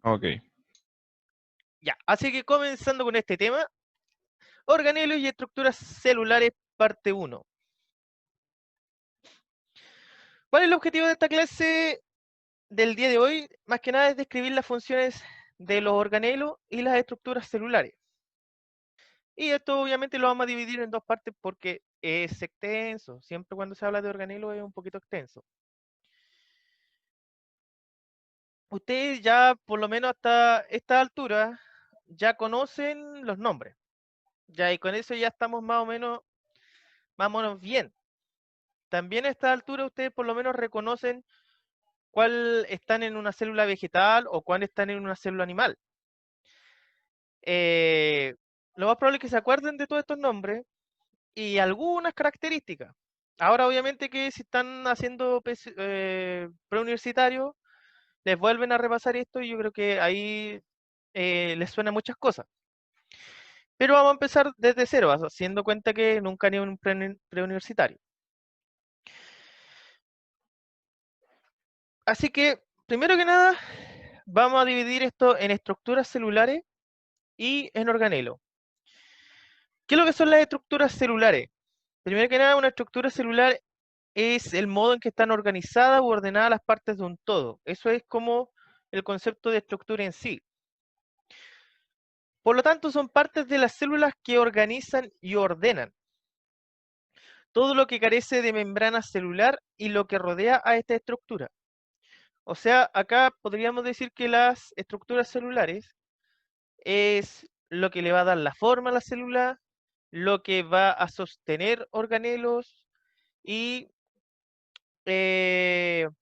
Ok. Ya, así que comenzando con este tema, organelos y estructuras celulares, parte uno. ¿Cuál es el objetivo de esta clase del día de hoy? Más que nada es describir las funciones de los organelos y las estructuras celulares. Y esto obviamente lo vamos a dividir en dos partes porque es extenso. Siempre cuando se habla de organelos es un poquito extenso. Ustedes ya, por lo menos hasta esta altura, ya conocen los nombres. Ya, y con eso ya estamos más o menos bien. También a esta altura ustedes por lo menos reconocen cuál están en una célula vegetal o cuál están en una célula animal. Eh, lo más probable es que se acuerden de todos estos nombres y algunas características. Ahora, obviamente, que si están haciendo preuniversitario, les vuelven a repasar esto y yo creo que ahí les suena muchas cosas. Pero vamos a empezar desde cero, haciendo cuenta que nunca ni un preuniversitario. Así que, primero que nada, vamos a dividir esto en estructuras celulares y en organelos. ¿Qué es lo que son las estructuras celulares? Primero que nada, una estructura celular es el modo en que están organizadas u ordenadas las partes de un todo. Eso es como el concepto de estructura en sí. Por lo tanto, son partes de las células que organizan y ordenan todo lo que carece de membrana celular y lo que rodea a esta estructura. O sea, acá podríamos decir que las estructuras celulares es lo que le va a dar la forma a la célula, lo que va a sostener organelos y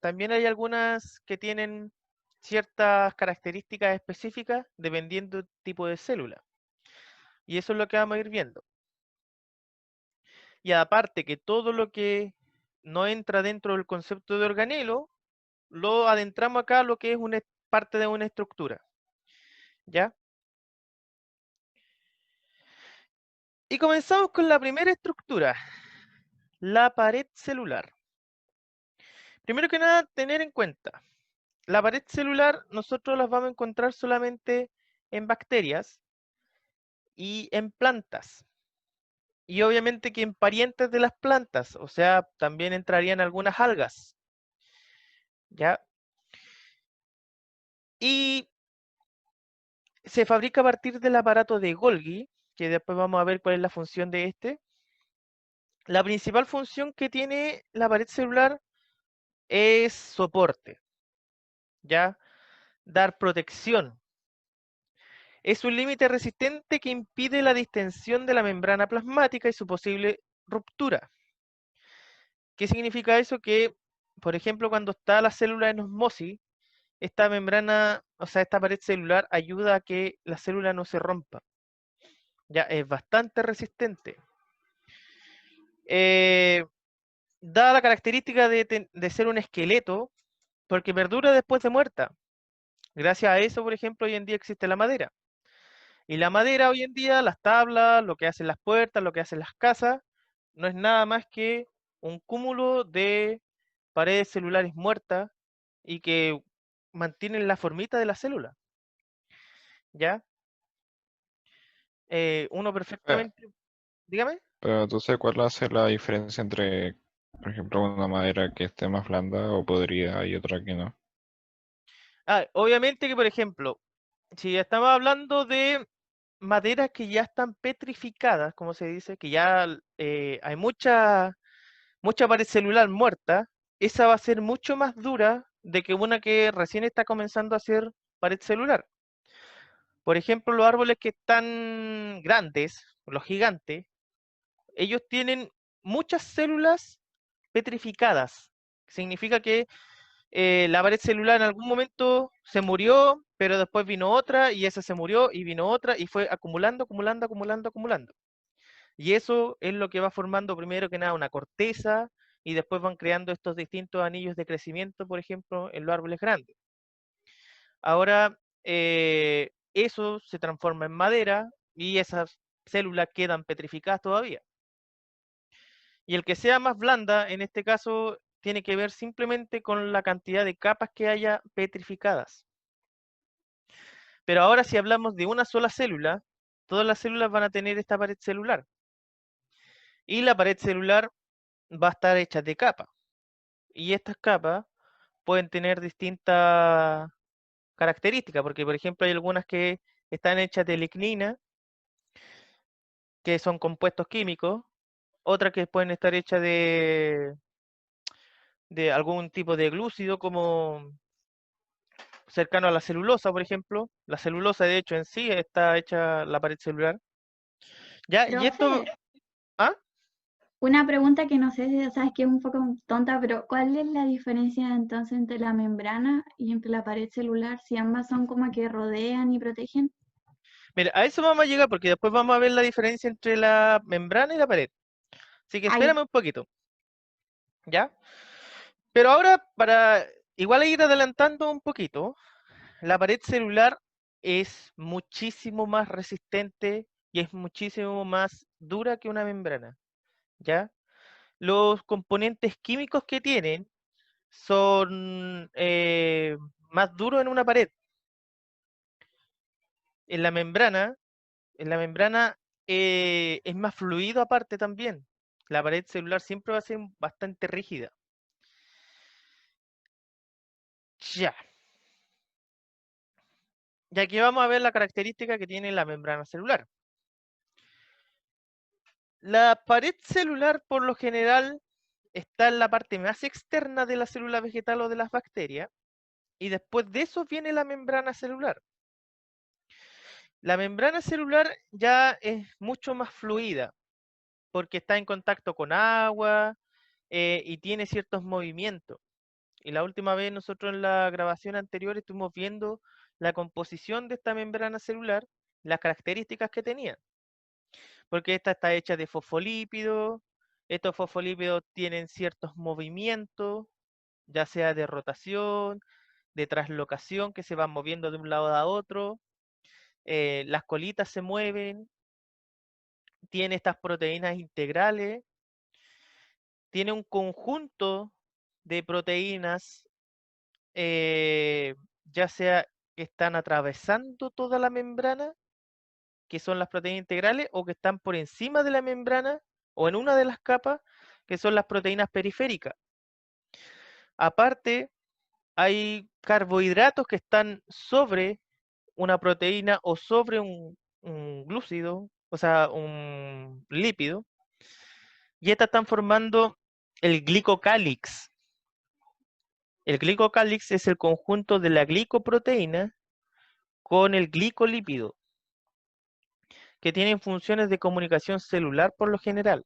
también hay algunas que tienen ciertas características específicas dependiendo del tipo de célula. Y eso es lo que vamos a ir viendo. Y aparte que todo lo que no entra dentro del concepto de organelo, lo adentramos acá a lo que es una parte de una estructura. ¿Ya? Y comenzamos con la primera estructura, la pared celular. Primero que nada, tener en cuenta, la pared celular nosotros las vamos a encontrar solamente en bacterias y en plantas. Y obviamente que en parientes de las plantas, o sea, también entrarían algunas algas, ¿ya? Y se fabrica a partir del aparato de Golgi, que después vamos a ver cuál es la función de este. La principal función que tiene la pared celular es soporte, ¿ya? Dar protección. Es un límite resistente que impide la distensión de la membrana plasmática y su posible ruptura. ¿Qué significa eso? Que, por ejemplo, cuando está la célula en osmosis, esta membrana, o sea, esta pared celular ayuda a que la célula no se rompa. Ya es bastante resistente. Eh, da la característica de ser un esqueleto porque perdura después de muerta. Gracias a eso, por ejemplo, hoy en día existe la madera. Y la madera hoy en día, las tablas, lo que hacen las puertas, lo que hacen las casas, no es nada más que un cúmulo de paredes celulares muertas y que mantienen la formita de la célula. ¿Ya? Uno Eh, perfectamente, dígame. pero ¿tú sabes cuál hace la diferencia entre, por ejemplo, una madera que esté más blanda o podrida y otra que no? Ah, obviamente que, por ejemplo, si estamos hablando de maderas que ya están petrificadas, como se dice, que ya hay mucha pared celular muerta, esa va a ser mucho más dura de que una que recién está comenzando a hacer pared celular. Por ejemplo, los árboles que están grandes, los gigantes, ellos tienen muchas células petrificadas. Significa que la pared celular en algún momento se murió, pero después vino otra y esa se murió y vino otra y fue acumulando, acumulando, acumulando, acumulando. Y eso es lo que va formando primero que nada una corteza y después van creando estos distintos anillos de crecimiento, por ejemplo, en los árboles grandes. Ahora, eso se transforma en madera y esas células quedan petrificadas todavía. Y el que sea más blanda, en este caso, tiene que ver simplemente con la cantidad de capas que haya petrificadas. Pero ahora si hablamos de una sola célula, todas las células van a tener esta pared celular. Y la pared celular va a estar hecha de capas. Y estas capas pueden tener distintas características, porque por ejemplo hay algunas que están hechas de lignina, que son compuestos químicos, otras que pueden estar hechas de algún tipo de glúcido, como cercano a la celulosa, por ejemplo. La celulosa, de hecho, en sí está hecha la pared celular. Ya, y esto, Profe, ¿ah? una pregunta que no sé si sabes que es un poco tonta, pero ¿cuál es la diferencia entonces entre la membrana y entre la pared celular si ambas son como que rodean y protegen? Mira, a eso vamos a llegar porque después vamos a ver la diferencia entre la membrana y la pared. Así que Ay, espérame un poquito, ¿ya? Pero ahora, para igual ir adelantando un poquito, la pared celular es muchísimo más resistente y es muchísimo más dura que una membrana, ¿ya? Los componentes químicos que tienen son más duros en una pared. En la membrana, en la membrana es más fluido aparte también. La pared celular siempre va a ser bastante rígida. Ya. Y aquí vamos a ver la característica que tiene la membrana celular. La pared celular, por lo general, está en la parte más externa de la célula vegetal o de las bacterias, y después de eso viene la membrana celular. La membrana celular ya es mucho más fluida, porque está en contacto con agua y tiene ciertos movimientos. Y la última vez nosotros en la grabación anterior estuvimos viendo la composición de esta membrana celular, las características que tenía. Porque esta está hecha de fosfolípidos, estos fosfolípidos tienen ciertos movimientos, ya sea de rotación, de traslocación, que se van moviendo de un lado a otro, las colitas se mueven, tiene estas proteínas integrales, tiene un conjunto de proteínas, ya sea que están atravesando toda la membrana, que son las proteínas integrales, o que están por encima de la membrana, o en una de las capas, que son las proteínas periféricas. Aparte, hay carbohidratos que están sobre una proteína o sobre un glúcido, o sea, un lípido, y estas están formando el glicocálix. El glicocálix es el conjunto de la glicoproteína con el glicolípido, que tienen funciones de comunicación celular por lo general.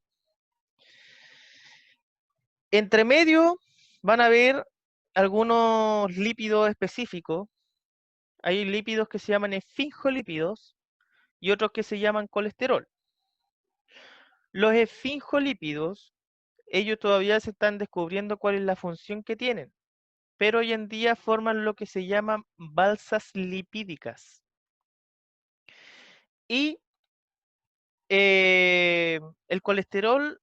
Entre medio van a haber algunos lípidos específicos. Hay lípidos que se llaman esfingolípidos y otros que se llaman colesterol. Los esfingolípidos, ellos todavía se están descubriendo cuál es la función que tienen, pero hoy en día forman lo que se llaman balsas lipídicas. Y el colesterol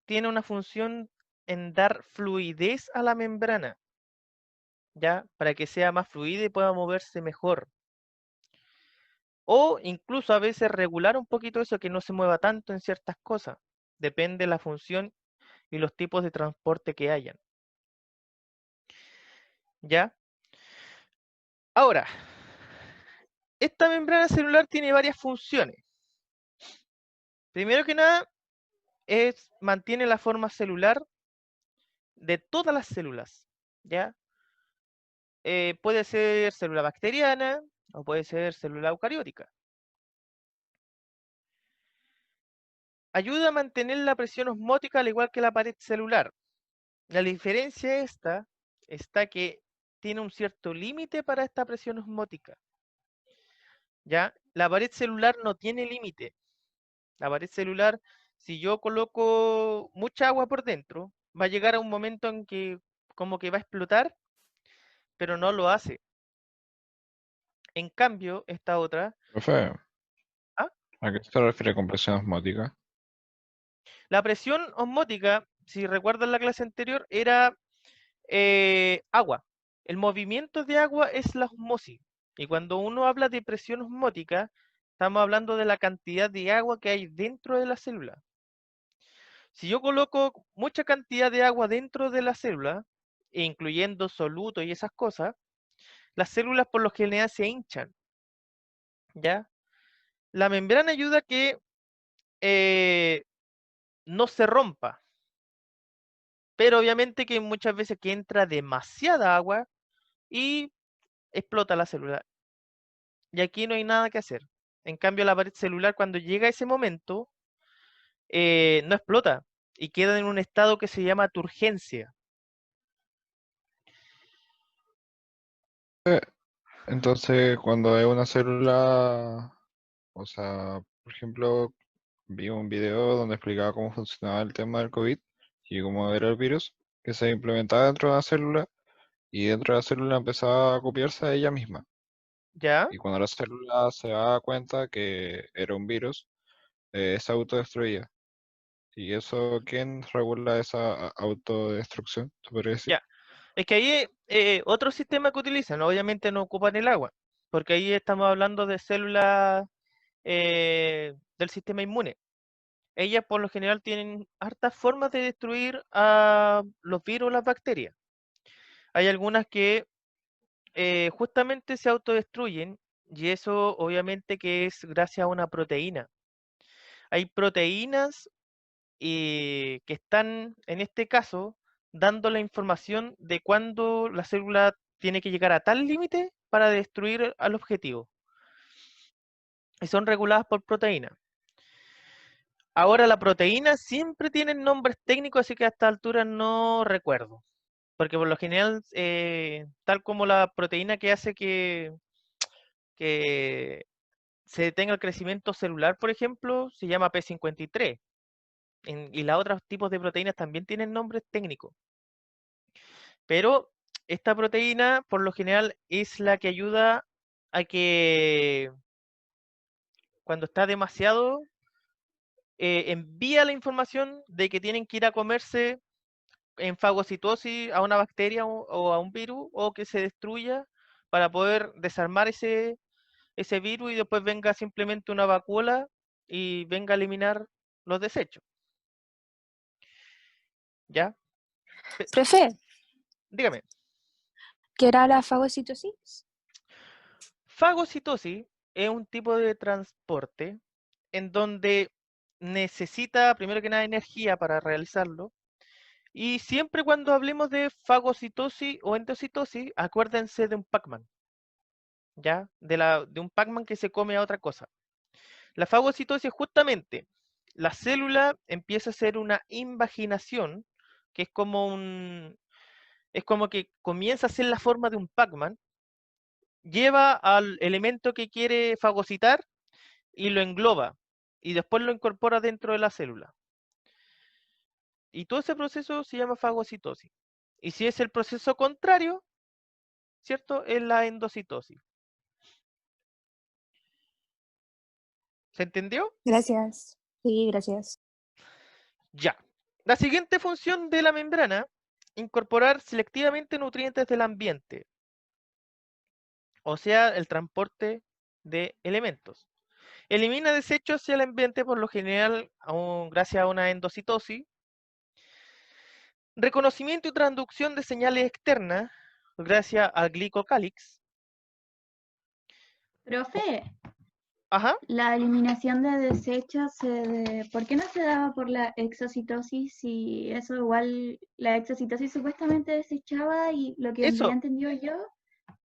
tiene una función en dar fluidez a la membrana, ¿ya? Para que sea más fluida y pueda moverse mejor. O incluso a veces regular un poquito eso, que no se mueva tanto en ciertas cosas. Depende de la función y los tipos de transporte que hayan. ¿Ya? Ahora, esta membrana celular tiene varias funciones. Primero que nada, mantiene la forma celular de todas las células. ¿Ya? Puede ser célula bacteriana o puede ser célula eucariótica. Ayuda a mantener la presión osmótica al igual que la pared celular. La diferencia esta está que tiene un cierto límite para esta presión osmótica. ¿Ya? La pared celular no tiene límite. La pared celular, si yo coloco mucha agua por dentro, va a llegar a un momento en que como que va a explotar, pero no lo hace. En cambio, esta otra, Profe, ¿ah? ¿a qué se refiere con presión osmótica? La presión osmótica, si recuerdan la clase anterior, era agua. El movimiento de agua es la osmosis. Y cuando uno habla de presión osmótica, estamos hablando de la cantidad de agua que hay dentro de la célula. Si yo coloco mucha cantidad de agua dentro de la célula, incluyendo soluto y esas cosas, las células por lo general se hinchan, ¿ya? La membrana ayuda a que no se rompa, pero obviamente que muchas veces que entra demasiada agua y explota la célula. Y aquí no hay nada que hacer. En cambio, la pared celular cuando llega a ese momento no explota y queda en un estado que se llama turgencia. Entonces, cuando es una célula, o sea, por ejemplo, vi un video donde explicaba cómo funcionaba el tema del COVID y cómo era el virus, que se implementaba dentro de la célula y dentro de la célula empezaba a copiarse a ella misma. ¿Ya? Y cuando la célula se daba cuenta que era un virus, se autodestruía. ¿Y eso quién regula esa autodestrucción? ¿Se podría decir? Ya. Es que ahí otro sistema que utilizan, obviamente no ocupan el agua, porque ahí estamos hablando de células del sistema inmune. Ellas por lo general tienen hartas formas de destruir a los virus o las bacterias. Hay algunas que justamente se autodestruyen y eso obviamente que es gracias a una proteína. Hay proteínas que están, en este caso, dando la información de cuándo la célula tiene que llegar a tal límite para destruir al objetivo. Y son reguladas por proteínas. Ahora la proteína siempre tienen nombres técnicos, así que a esta altura no recuerdo. Porque por lo general, tal como la proteína que hace que se detenga el crecimiento celular, por ejemplo, se llama P53. Y los otros tipos de proteínas también tienen nombres técnicos. Pero esta proteína, por lo general, es la que ayuda a que cuando está demasiado, envía la información de que tienen que ir a comerse en fagocitosis a una bacteria o a un virus o que se destruya para poder desarmar ese virus y después venga simplemente una vacuola y venga a eliminar los desechos. ¿Ya? Profe, Dígame. ¿qué era la fagocitosis? Fagocitosis es un tipo de transporte en donde necesita, primero que nada, energía para realizarlo. Y siempre cuando hablemos de fagocitosis o endocitosis, acuérdense de un Pac-Man, ¿ya? De un Pac-Man que se come a otra cosa. La fagocitosis es justamente la célula empieza a hacer una invaginación, que es como que comienza a hacer la forma de un Pac-Man, lleva al elemento que quiere fagocitar y lo engloba, y después lo incorpora dentro de la célula. Y todo ese proceso se llama fagocitosis. Y si es el proceso contrario, ¿cierto? Es la endocitosis. ¿Se entendió? Gracias. Sí, gracias. Ya. La siguiente función de la membrana, incorporar selectivamente nutrientes del ambiente, o sea, el transporte de elementos. Elimina desechos hacia el ambiente por lo general gracias a una endocitosis. Reconocimiento y transducción de señales externas gracias al glicocálix. Profe, Ajá. la eliminación de desechos, ¿por qué no se daba por la exocitosis? Si eso igual, la exocitosis supuestamente desechaba y lo que había Eso. entendido yo,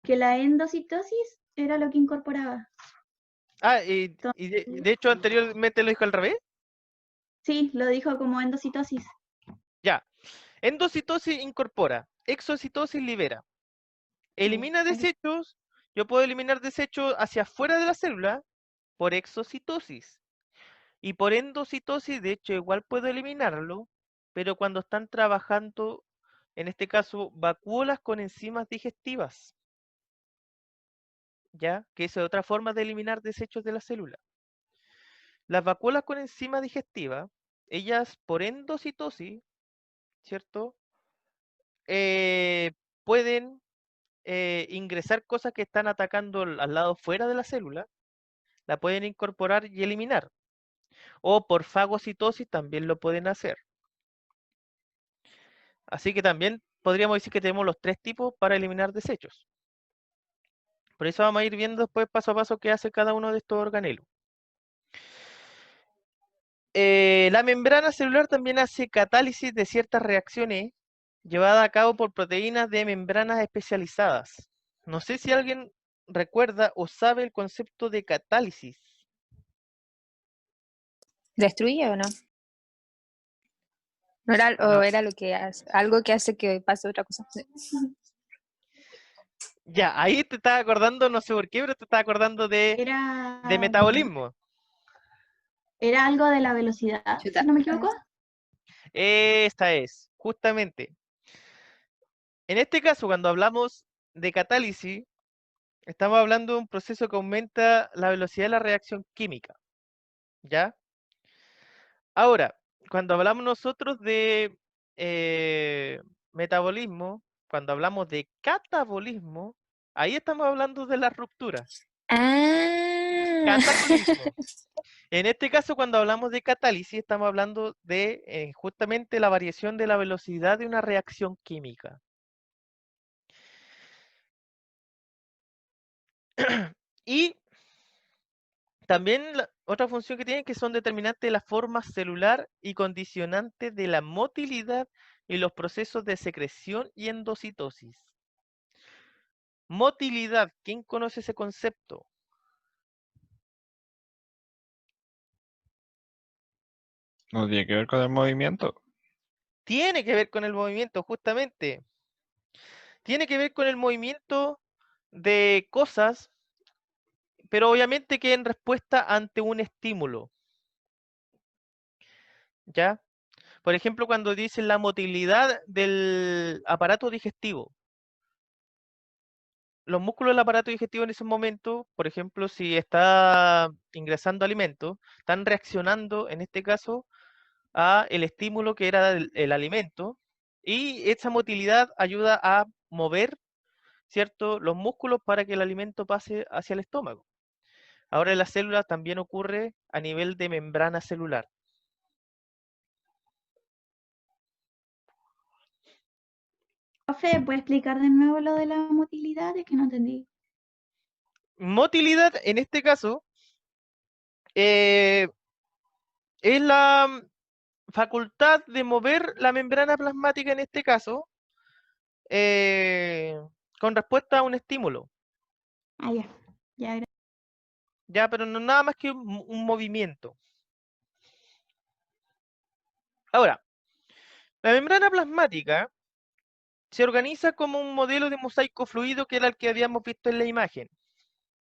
que la endocitosis era lo que incorporaba. Ah, y Entonces, de hecho anteriormente lo dijo al revés. sí, lo dijo como endocitosis. Ya. Endocitosis incorpora, exocitosis libera. Elimina desechos. Yo puedo eliminar desechos hacia afuera de la célula por exocitosis. Y por endocitosis, de hecho, igual puedo eliminarlo, pero cuando están trabajando, en este caso, vacuolas con enzimas digestivas. ¿Ya? Que esa es otra forma de eliminar desechos de la célula. Las vacuolas con enzima digestiva, ellas por endocitosis, ¿cierto? Pueden ingresar cosas que están atacando al lado fuera de la célula, la pueden incorporar y eliminar. O por fagocitosis también lo pueden hacer. Así que también podríamos decir que tenemos los tres tipos para eliminar desechos. Por eso vamos a ir viendo después paso a paso qué hace cada uno de estos organelos. La membrana celular también hace catálisis de ciertas reacciones llevadas a cabo por proteínas de membranas especializadas. No sé si alguien recuerda o sabe el concepto de catálisis. ¿Destruye o no? ¿No era, No. o era lo que hace, algo que hace que pase otra cosa? Ya, ahí te estaba acordando, no sé por qué, pero te estaba acordando de Era, metabolismo. era algo de la velocidad, Chuta. si no me equivoco. Esta es, justamente. En este caso, cuando hablamos de catálisis, estamos hablando de un proceso que aumenta la velocidad de la reacción química. ¿Ya? Ahora, cuando hablamos nosotros de metabolismo, cuando hablamos de catabolismo, ahí estamos hablando de la ruptura. Ah. Catabolismo. En este caso, cuando hablamos de catálisis, estamos hablando de justamente la variación de la velocidad de una reacción química. Y también otra función que tienen que son determinantes de la forma celular y condicionantes de la motilidad y los procesos de secreción y endocitosis. Motilidad, ¿quién conoce ese concepto? No tiene que ver con el movimiento. Tiene que ver con el movimiento, justamente. Tiene que ver con el movimiento de cosas, pero obviamente que en respuesta ante un estímulo. ¿Ya? Por ejemplo, cuando dicen la motilidad del aparato digestivo. Los músculos del aparato digestivo en ese momento, por ejemplo, si está ingresando alimento, están reaccionando, en este caso, a el estímulo que era el alimento, y esa motilidad ayuda a mover, ¿cierto?, los músculos para que el alimento pase hacia el estómago. Ahora en las células también ocurre a nivel de membrana celular. Profe, ¿puede explicar de nuevo lo de la motilidad? Es que no entendí. Motilidad, en este caso, es la facultad de mover la membrana plasmática, en este caso, eh, con respuesta a un estímulo. Ah, ya. Ya, Ya, pero no nada más que un movimiento. Ahora, la membrana plasmática se organiza como un modelo de mosaico fluido que era el que habíamos visto en la imagen.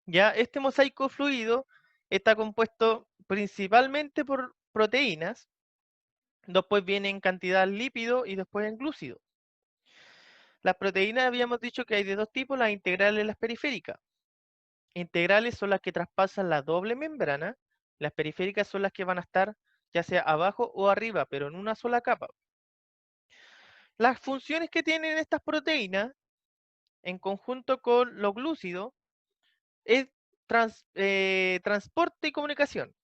Ya, este mosaico fluido está compuesto principalmente por proteínas, después vienen cantidad lípido y después en glúcido. Las proteínas habíamos dicho que hay de dos tipos, las integrales y las periféricas. Integrales son las que traspasan la doble membrana, las periféricas son las que van a estar ya sea abajo o arriba, pero en una sola capa. Las funciones que tienen estas proteínas, en conjunto con los glúcidos, es transporte y comunicación.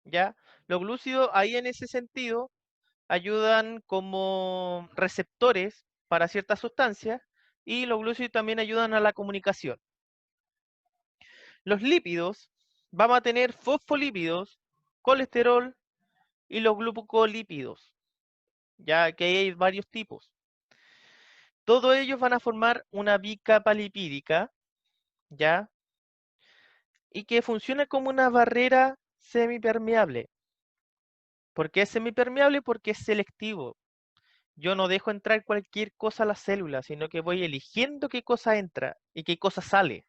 ¿Ya? Los glúcidos ahí en ese sentido ayudan como receptores para ciertas sustancias y los glúcidos también ayudan a la comunicación. Los lípidos, vamos a tener fosfolípidos, colesterol y los glucolípidos, ya que hay varios tipos. Todos ellos van a formar una bicapa lipídica, ¿ya? Y que funciona como una barrera semipermeable. ¿Por qué es semipermeable? Porque es selectivo. Yo no dejo entrar cualquier cosa a la célula, sino que voy eligiendo qué cosa entra y qué cosa sale.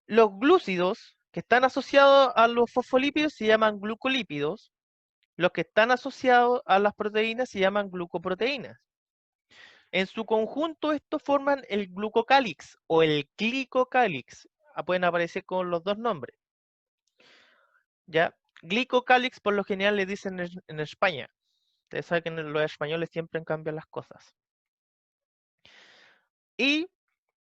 Los glúcidos que están asociados a los fosfolípidos se llaman glucolípidos. Los que están asociados a las proteínas se llaman glucoproteínas. En su conjunto, estos forman el glucocálix o el glicocálix. Pueden aparecer con los dos nombres. ¿Ya? Glicocálix por lo general le dicen en España. Ustedes saben que los españoles siempre cambian las cosas. y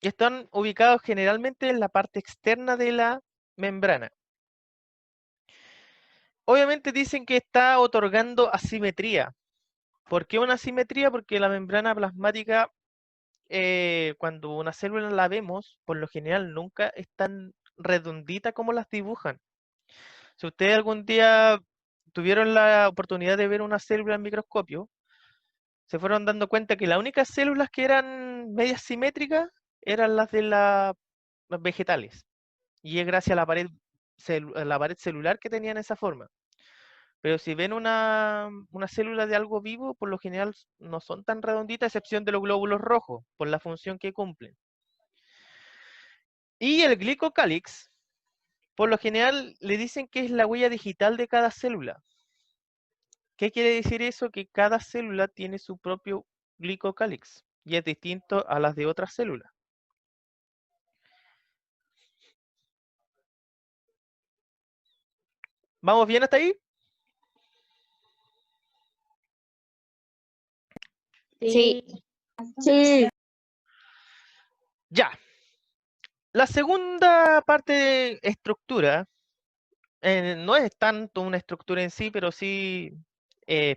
están ubicados generalmente en la parte externa de la membrana. Obviamente dicen que está otorgando asimetría. ¿Por qué una asimetría? Porque la membrana plasmática, cuando una célula la vemos, por lo general nunca es tan redondita como las dibujan. Si ustedes algún día tuvieron la oportunidad de ver una célula en microscopio, se fueron dando cuenta que las únicas células que eran medias simétricas eran las de las vegetales. Y es gracias a la pared celular que tenían esa forma. Pero si ven una célula de algo vivo, por lo general no son tan redonditas, a excepción de los glóbulos rojos, por la función que cumplen. Y el glicocálix, por lo general le dicen que es la huella digital de cada célula. ¿Qué quiere decir eso? Que cada célula tiene su propio glicocálix y es distinto a las de otras células. ¿Vamos bien hasta ahí? Sí. Sí. Ya. La segunda parte de estructura no es tanto una estructura en sí, pero sí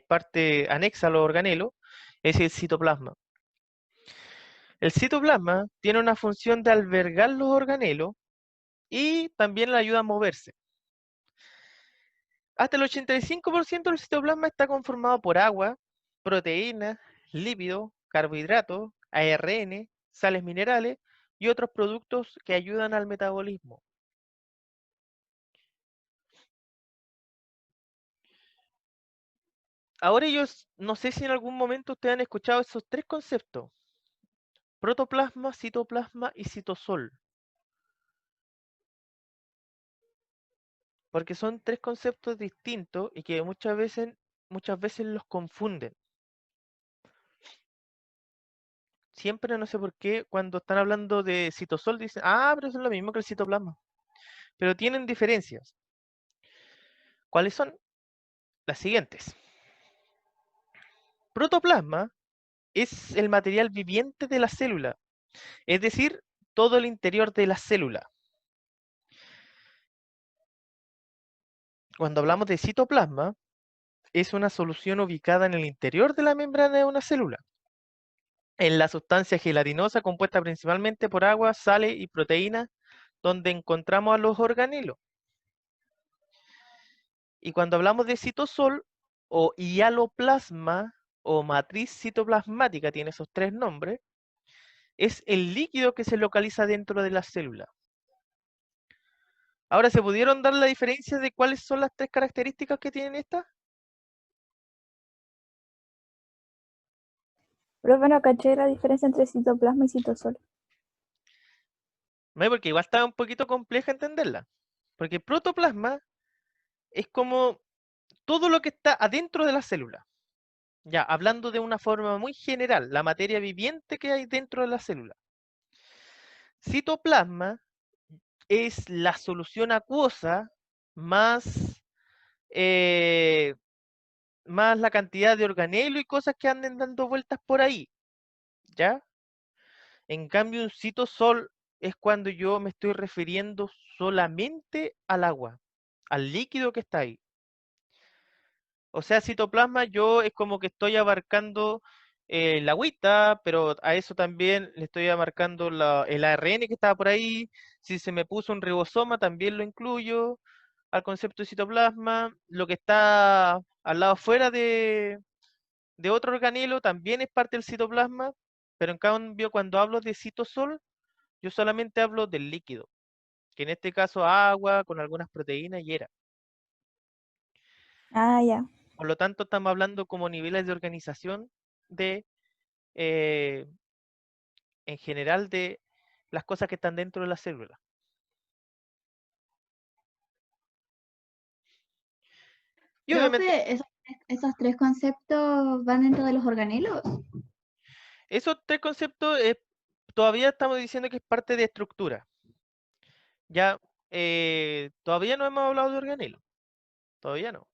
parte anexa a los organelos, es el citoplasma. El citoplasma tiene una función de albergar los organelos y también le ayuda a moverse. Hasta el 85% del citoplasma está conformado por agua, proteínas, lípidos, carbohidratos, ARN, sales minerales y otros productos que ayudan al metabolismo. Ahora ellos, no sé si en algún momento ustedes han escuchado esos tres conceptos: protoplasma, citoplasma y citosol. Porque son tres conceptos distintos y que muchas veces los confunden. Siempre, no sé por qué, cuando están hablando de citosol dicen, ah, pero eso es lo mismo que el citoplasma. Pero tienen diferencias. ¿Cuáles son? Las siguientes. Protoplasma es el material viviente de la célula, es decir, todo el interior de la célula. Cuando hablamos de citoplasma, es una solución ubicada en el interior de la membrana de una célula, en la sustancia gelatinosa compuesta principalmente por agua, sales y proteínas, donde encontramos a los organelos. Y cuando hablamos de citosol o hialoplasma o matriz citoplasmática, tiene esos tres nombres, es el líquido que se localiza dentro de la célula. Ahora, ¿se pudieron dar la diferencia de cuáles son las tres características que tienen estas? Pero bueno, caché la diferencia entre citoplasma y citosol. No, porque igual está un poquito compleja entenderla. Porque protoplasma es como todo lo que está adentro de la célula. Ya, hablando de una forma muy general, la materia viviente que hay dentro de la célula. Citoplasma es la solución acuosa más, eh, más la cantidad de organelo y cosas que anden dando vueltas por ahí. ¿Ya? En cambio, un citosol es cuando yo me estoy refiriendo solamente al agua, al líquido que está ahí. O sea, citoplasma yo es como que estoy abarcando la agüita, pero a eso también le estoy abarcando el ARN que estaba por ahí. Si se me puso un ribosoma, también lo incluyo al concepto de citoplasma. Lo que está al lado afuera de otro organelo también es parte del citoplasma, pero en cambio cuando hablo de citosol, yo solamente hablo del líquido, que en este caso agua con algunas proteínas y era. Ah, ya. Por lo tanto, estamos hablando como niveles de organización de, eh, en general, de las cosas que están dentro de la célula. Y obviamente, Profe, esos tres conceptos van dentro de los organelos. esos tres conceptos todavía estamos diciendo que es parte de estructura. Ya, todavía no hemos hablado de organelo. Todavía no.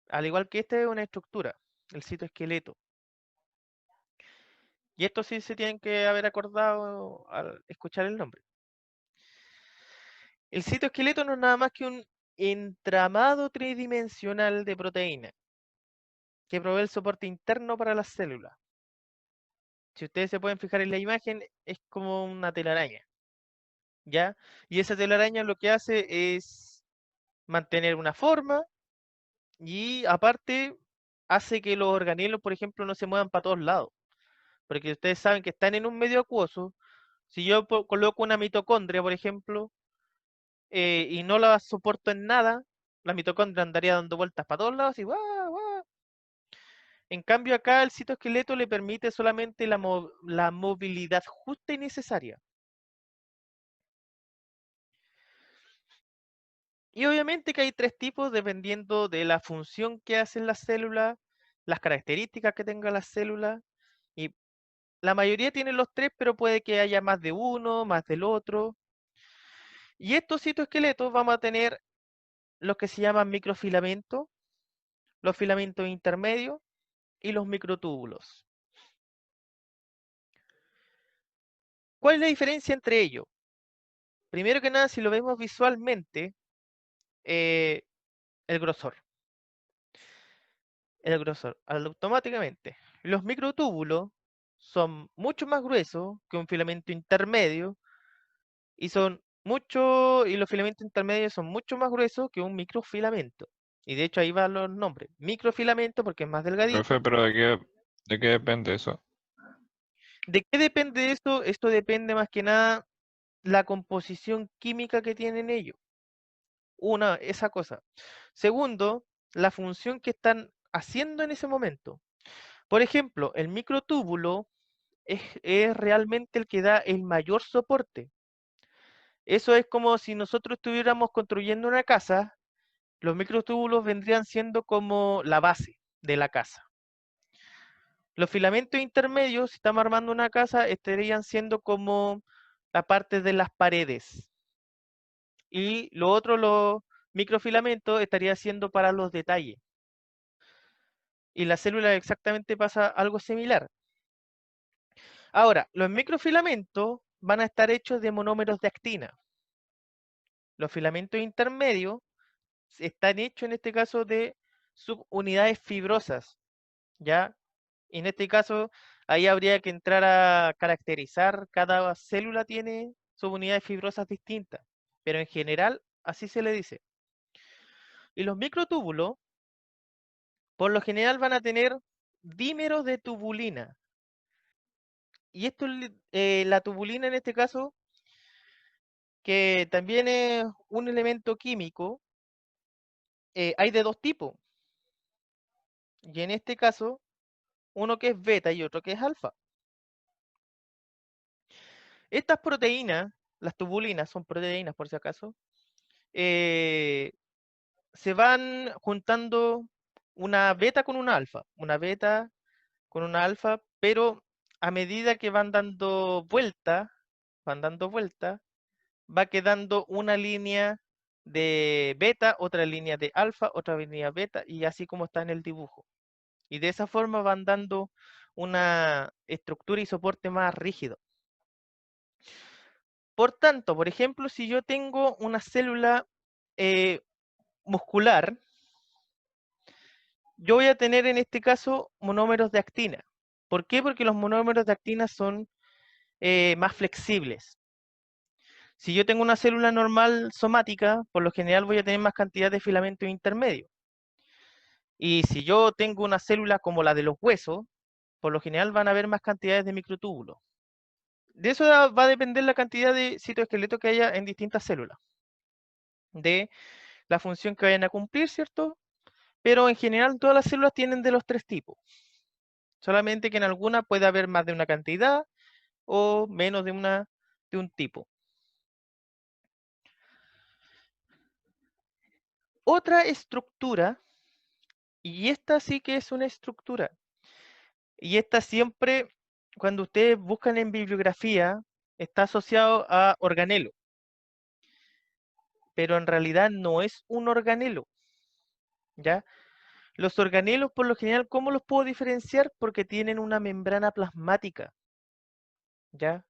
Al igual que esta es una estructura. el citoesqueleto. Y esto sí se tienen que haber acordado al escuchar el nombre. El citoesqueleto no es nada más que un entramado tridimensional de proteína que provee el soporte interno para las células. Si ustedes se pueden fijar en la imagen, es como una telaraña, ¿ya? Y esa telaraña lo que hace es mantener una forma y aparte hace que los organelos, por ejemplo, no se muevan para todos lados. Porque ustedes saben que están en un medio acuoso. Si yo coloco una mitocondria, por ejemplo, y no la soporto en nada, la mitocondria andaría dando vueltas para todos lados y ¡guau, guau! En cambio acá el citoesqueleto le permite solamente la movilidad justa y necesaria. Y obviamente que hay tres tipos dependiendo de la función que hacen las células, las características que tenga la célula. Y la mayoría tienen los tres, pero puede que haya más de uno, más del otro. Y estos citoesqueletos vamos a tener los que se llaman microfilamentos, los filamentos intermedios y los microtúbulos. ¿Cuál es la diferencia entre ellos? Primero que nada, si lo vemos visualmente, eh, el grosor. El grosor, automáticamente. Los microtúbulos son mucho más gruesos que un filamento intermedio y los filamentos intermedios son mucho más gruesos que un microfilamento. Y de hecho ahí van los nombres. Microfilamento porque es más delgadito. Profe, pero de qué depende eso? ¿De qué depende esto? Esto depende más que nada la composición química que tienen ellos. Una, esa cosa. Segundo, la función que están haciendo en ese momento. Por ejemplo, el microtúbulo es realmente el que da el mayor soporte. Eso es como si nosotros estuviéramos construyendo una casa, los microtúbulos vendrían siendo como la base de la casa. Los filamentos intermedios, si estamos armando una casa, estarían siendo como la parte de las paredes. Y lo otro, los microfilamentos, estaría siendo para los detalles. Y la célula exactamente pasa algo similar. Ahora, los microfilamentos van a estar hechos de monómeros de actina. Los filamentos intermedios están hechos en este caso de subunidades fibrosas, ¿ya? Y en este caso, ahí habría que entrar a caracterizar, cada célula tiene subunidades fibrosas distintas, pero en general así se le dice. Y los microtúbulos, por lo general van a tener dímeros de tubulina. Y esto, la tubulina en este caso, que también es un elemento químico, hay de dos tipos. Y en este caso, uno que es beta y otro que es alfa. Estas proteínas, las tubulinas, son proteínas por si acaso, se van juntando una beta con una alfa, pero a medida que van dando vuelta, va quedando una línea de beta, otra línea de alfa, otra línea beta, y así como está en el dibujo. Y de esa forma van dando una estructura y soporte más rígido. Por tanto, por ejemplo, si yo tengo una célula muscular, yo voy a tener en este caso monómeros de actina. ¿Por qué? Porque los monómeros de actina son más flexibles. Si yo tengo una célula normal somática, por lo general voy a tener más cantidad de filamento intermedio. Y si yo tengo una célula como la de los huesos, por lo general van a haber más cantidades de microtúbulos. De eso va a depender la cantidad de citoesqueleto que haya en distintas células. De la función que vayan a cumplir, ¿cierto? Pero en general todas las células tienen de los tres tipos. Solamente que en alguna puede haber más de una cantidad o menos de un tipo. Otra estructura, y esta sí que es una estructura, y esta siempre, cuando ustedes buscan en bibliografía, está asociado a organelo, pero en realidad no es un organelo, ¿ya? Los organelos, por lo general, ¿cómo los puedo diferenciar? Porque tienen una membrana plasmática, ¿ya?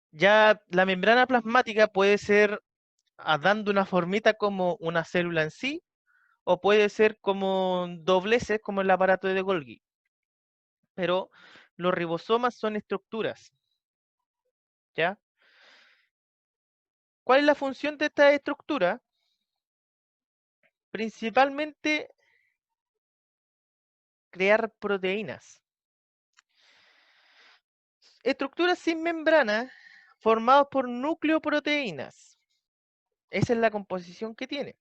Ya la membrana plasmática puede ser dando una formita como una célula en sí, o puede ser como dobleces, como el aparato de Golgi. Pero los ribosomas son estructuras, ¿ya? ¿Cuál es la función de esta estructura? Principalmente crear proteínas. Estructuras sin membrana formadas por nucleoproteínas. Esa es la composición que tiene.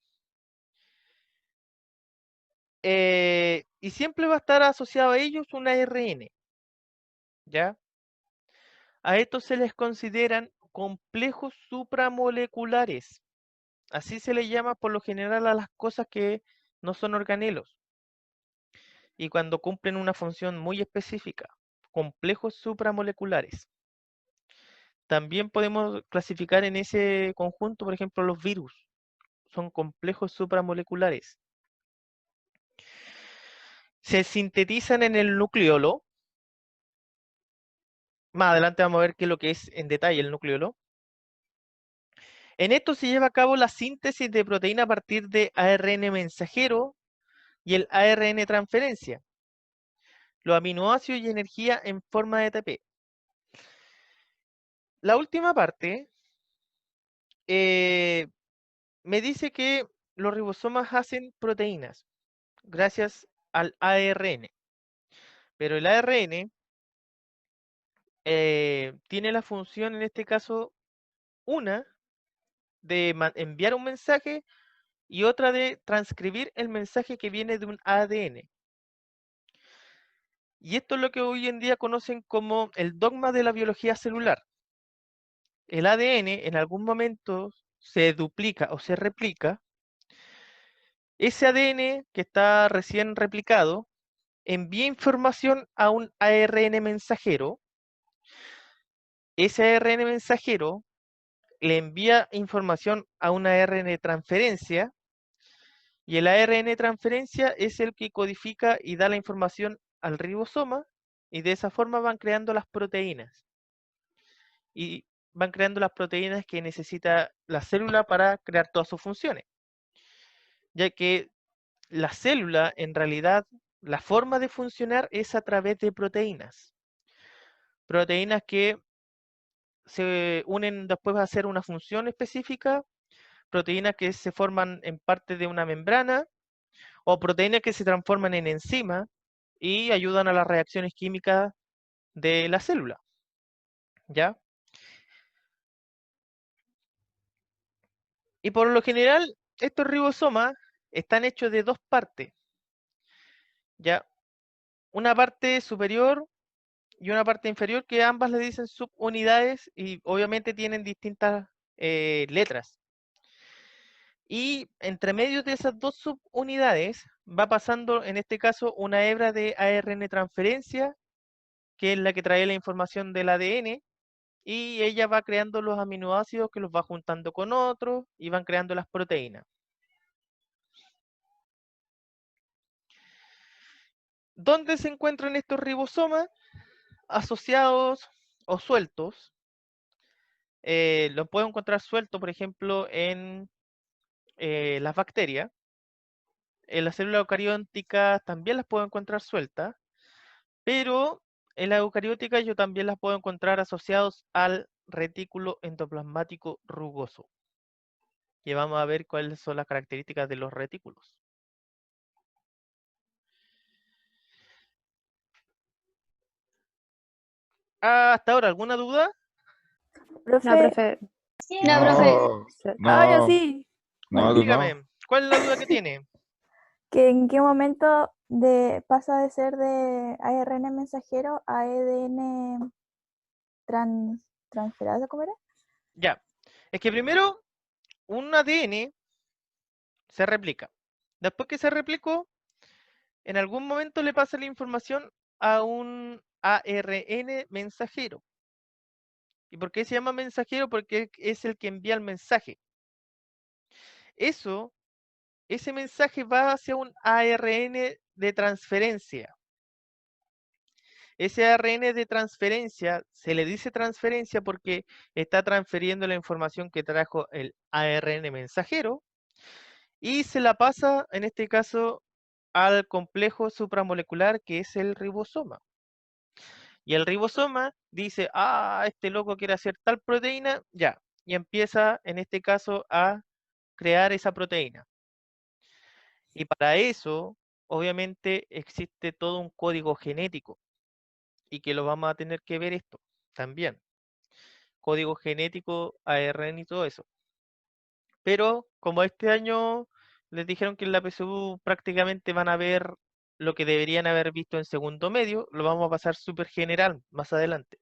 Y siempre va a estar asociado a ellos un ARN, ¿ya? A estos se les consideran complejos supramoleculares. Así se le llama por lo general a las cosas que no son organelos. Y cuando cumplen una función muy específica, complejos supramoleculares. También podemos clasificar en ese conjunto, por ejemplo, los virus. Son complejos supramoleculares. Se sintetizan en el nucleolo. Más adelante vamos a ver qué es lo que es en detalle el nucleolo. En esto se lleva a cabo la síntesis de proteína a partir de ARN mensajero y el ARN transferencia. Los aminoácidos y energía en forma de ATP. La última parte me dice que los ribosomas hacen proteínas gracias al ARN. Pero el ARN tiene la función, en este caso, una de enviar un mensaje y otra de transcribir el mensaje que viene de un ADN. Y esto es lo que hoy en día conocen como el dogma de la biología celular. El ADN en algún momento se duplica o se replica. Ese ADN que está recién replicado envía información a un ARN mensajero. Ese ARN mensajero le envía información a una ARN transferencia y el ARN transferencia es el que codifica y da la información al ribosoma y de esa forma van creando las proteínas. Y van creando las proteínas que necesita la célula para crear todas sus funciones. Ya que la célula, en realidad, la forma de funcionar es a través de proteínas. Proteínas que se unen después a hacer una función específica, proteínas que se forman en parte de una membrana, o proteínas que se transforman en enzimas y ayudan a las reacciones químicas de la célula. ¿Ya? Y por lo general, estos ribosomas están hechos de dos partes. ¿Ya? Una parte superior y una parte inferior, que ambas le dicen subunidades y obviamente tienen distintas letras. Y entre medio de esas dos subunidades va pasando, en este caso, una hebra de ARN transferencia, que es la que trae la información del ADN, y ella va creando los aminoácidos que los va juntando con otros y van creando las proteínas. ¿Dónde se encuentran estos ribosomas? Asociados o sueltos. Los puedo encontrar sueltos, por ejemplo, en las bacterias. En las células eucarióticas también las puedo encontrar sueltas, pero en las eucarióticas yo también las puedo encontrar asociados al retículo endoplasmático rugoso. Y vamos a ver cuáles son las características de los retículos. Hasta ahora, ¿alguna duda? Profe, No, profe. No, profe. yo No, sí. no, Bueno, tú no. Dígame, ¿cuál es la duda que tiene? que en qué momento pasa de ser de ARN mensajero a ADN transferado, ¿cómo era? Ya, es que primero un ADN se replica. Después que se replicó, en algún momento le pasa la información a un ARN mensajero. ¿Y por qué se llama mensajero? Porque es el que envía el mensaje. Eso ese mensaje va hacia un ARN de transferencia. Ese ARN de transferencia, se le dice transferencia porque está transfiriendo la información que trajo el ARN mensajero y se la pasa, en este caso, al complejo supramolecular que es el ribosoma. Y el ribosoma dice, este loco quiere hacer tal proteína, ya. Y empieza, en este caso, a crear esa proteína. Y para eso, obviamente, existe todo un código genético. Y que lo vamos a tener que ver esto también. Código genético, ARN y todo eso. Pero como este año les dijeron que en la PSU prácticamente van a ver lo que deberían haber visto en segundo medio, lo vamos a pasar súper general más adelante.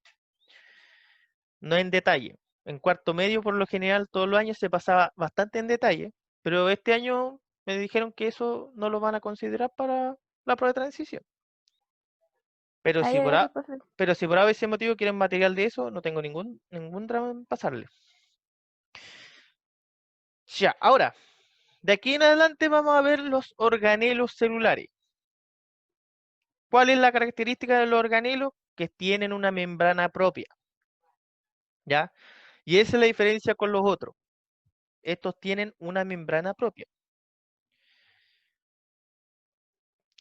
No en detalle. En cuarto medio, por lo general, todos los años se pasaba bastante en detalle, pero este año me dijeron que eso no lo van a considerar para la prueba de transición. Pero Ah, si ya, por ya, A, perfecto. pero si por A ese motivo quieren material de eso, no tengo ningún drama en pasarle. Ya, ahora, de aquí en adelante vamos a ver los organelos celulares. ¿Cuál es la característica de los organelos? Que tienen una membrana propia. ¿Ya? Y esa es la diferencia con los otros. Estos tienen una membrana propia.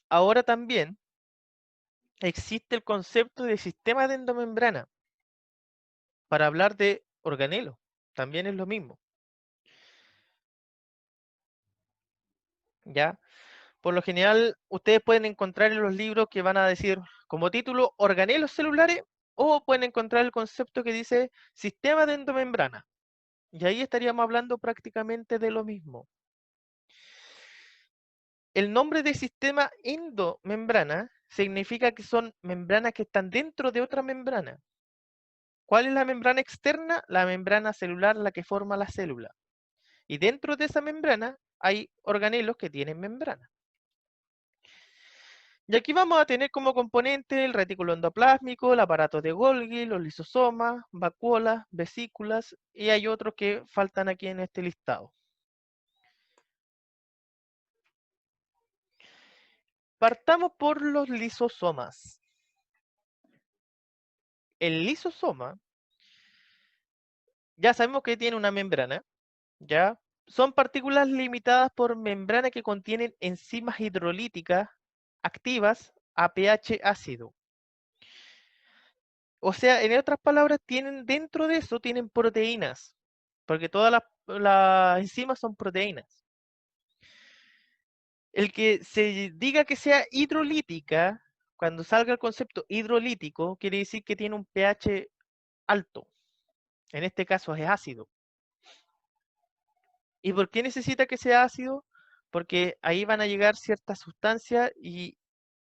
Ahora también existe el concepto de sistema de endomembrana. Para hablar de organelos, también es lo mismo. ¿Ya? Por lo general, ustedes pueden encontrar en los libros que van a decir como título organelos celulares o pueden encontrar el concepto que dice sistema de endomembrana. Y ahí estaríamos hablando prácticamente de lo mismo. El nombre de sistema endomembrana significa que son membranas que están dentro de otra membrana. ¿Cuál es la membrana externa? La membrana celular, la que forma la célula. Y dentro de esa membrana hay organelos que tienen membrana. Y aquí vamos a tener como componente el retículo endoplásmico, el aparato de Golgi, los lisosomas, vacuolas, vesículas y hay otros que faltan aquí en este listado. Partamos por los lisosomas. El lisosoma, ya sabemos que tiene una membrana, ¿ya? Son partículas limitadas por membrana que contienen enzimas hidrolíticas activas a pH ácido. O sea, en otras palabras, tienen dentro de eso tienen proteínas, porque todas las enzimas son proteínas. El que se diga que sea hidrolítica, cuando salga el concepto hidrolítico, quiere decir que tiene un pH alto. En este caso es ácido. ¿Y por qué necesita que sea ácido? Porque ahí van a llegar ciertas sustancias y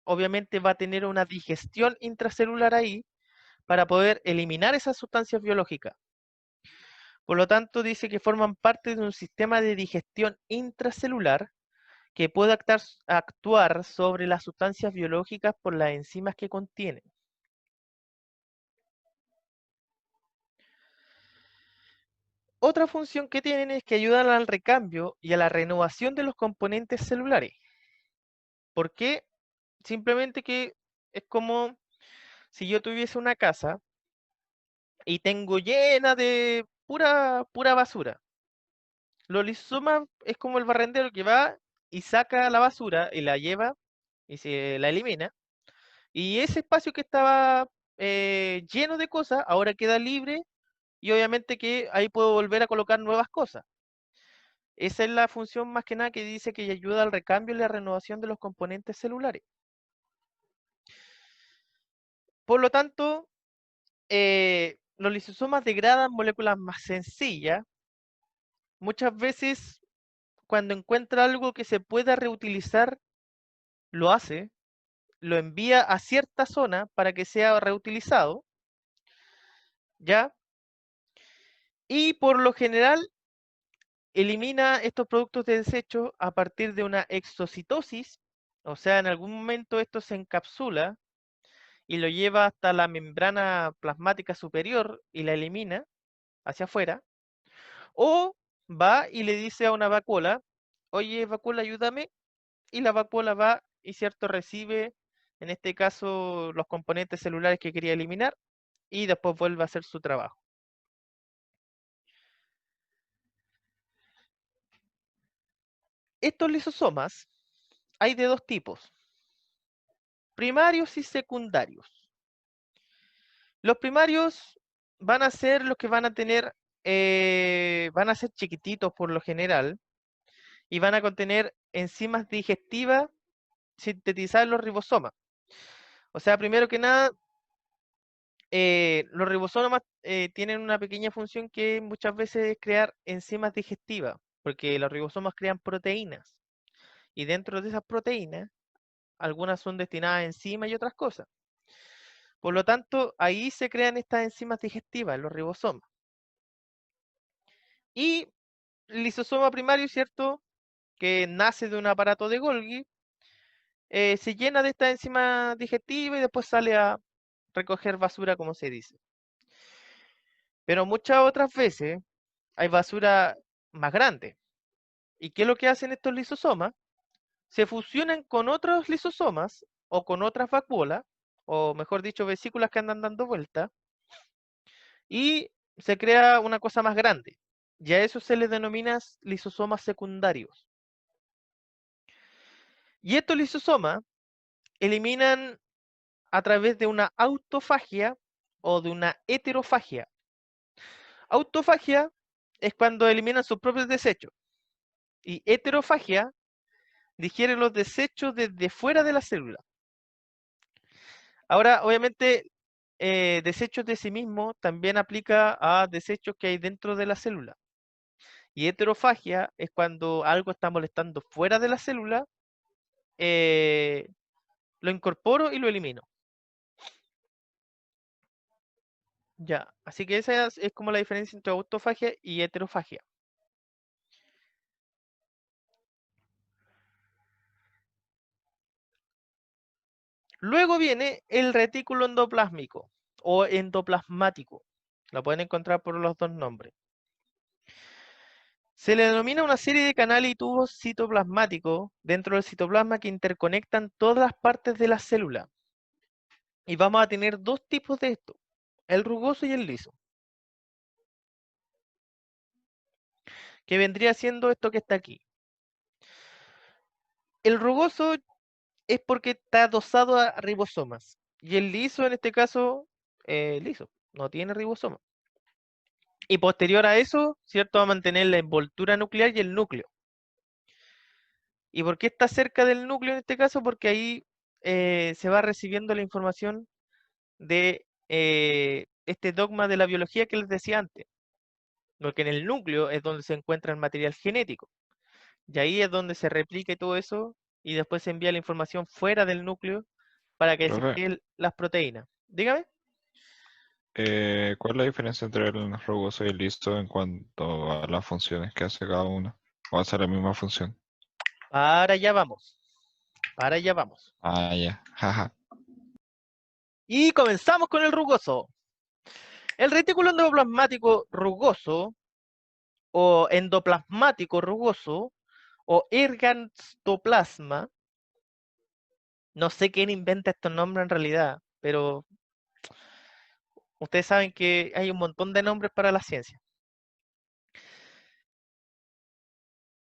obviamente va a tener una digestión intracelular ahí para poder eliminar esas sustancias biológicas. Por lo tanto, dice que forman parte de un sistema de digestión intracelular que puede actuar sobre las sustancias biológicas por las enzimas que contienen. Otra función que tienen es que ayudan al recambio y a la renovación de los componentes celulares. ¿Por qué? Simplemente que es como si yo tuviese una casa y tengo llena de pura basura. Los lisosomas es como el barrendero que va y saca la basura y la lleva y se la elimina. Y ese espacio que estaba lleno de cosas ahora queda libre y obviamente que ahí puedo volver a colocar nuevas cosas. Esa es la función más que nada que dice que ayuda al recambio y la renovación de los componentes celulares. Por lo tanto, los lisosomas degradan moléculas más sencillas. Muchas veces cuando encuentra algo que se pueda reutilizar, lo hace, lo envía a cierta zona para que sea reutilizado, ¿ya? Y por lo general elimina estos productos de desecho a partir de una exocitosis, o sea, en algún momento esto se encapsula y lo lleva hasta la membrana plasmática superior y la elimina hacia afuera, o va y le dice a una vacuola, oye, vacuola, ayúdame, y la vacuola va y cierto recibe, en este caso, los componentes celulares que quería eliminar, y después vuelve a hacer su trabajo. Estos lisosomas hay de dos tipos, primarios y secundarios. Los primarios van a ser los que van a tener, van a ser chiquititos por lo general, y van a contener enzimas digestivas sintetizadas en los ribosomas. O sea, primero que nada, los ribosomas tienen una pequeña función que muchas veces es crear enzimas digestivas, porque los ribosomas crean proteínas, y dentro de esas proteínas, algunas son destinadas a enzimas y otras cosas. Por lo tanto, ahí se crean estas enzimas digestivas, en los ribosomas. Y el lisosoma primario, ¿cierto?, que nace de un aparato de Golgi, se llena de esta enzima digestiva y después sale a recoger basura, como se dice. Pero muchas otras veces hay basura más grande. ¿Y qué es lo que hacen estos lisosomas? Se fusionan con otros lisosomas o con otras vacuolas, o mejor dicho, vesículas que andan dando vuelta, y se crea una cosa más grande. Y a eso se les denomina lisosomas secundarios. Y estos lisosomas eliminan a través de una autofagia o de una heterofagia. Autofagia es cuando eliminan sus propios desechos. Y heterofagia digiere los desechos desde fuera de la célula. Ahora, obviamente, desechos de sí mismo también aplica a desechos que hay dentro de la célula. Y heterofagia es cuando algo está molestando fuera de la célula, lo incorporo y lo elimino. Ya, así que esa es como la diferencia entre autofagia y heterofagia. Luego viene el retículo endoplásmico o endoplasmático. Lo pueden encontrar por los dos nombres. Se le denomina una serie de canales y tubos citoplasmáticos dentro del citoplasma que interconectan todas las partes de la célula. Y vamos a tener dos tipos de esto, el rugoso y el liso. Que vendría siendo esto que está aquí. El rugoso es porque está adosado a ribosomas. Y el liso, en este caso, liso, no tiene ribosoma. Y posterior a eso, ¿cierto? Va a mantener la envoltura nuclear y el núcleo. ¿Y por qué está cerca del núcleo en este caso? Porque ahí se va recibiendo la información de este dogma de la biología que les decía antes. Porque en el núcleo es donde se encuentra el material genético. Y ahí es donde se replica y todo eso, y después se envía la información fuera del núcleo para que se Profe, creen las proteínas. Dígame. ¿cuál es la diferencia entre el rugoso y el liso en cuanto a las funciones que hace cada uno? ¿O hace la misma función? Para allá vamos. Para allá vamos. Ah, ya, jaja. Y comenzamos con el rugoso. El retículo endoplasmático rugoso o endoplasmático rugoso o ergastoplasma. No sé quién inventa estos nombres en realidad, pero ustedes saben que hay un montón de nombres para la ciencia.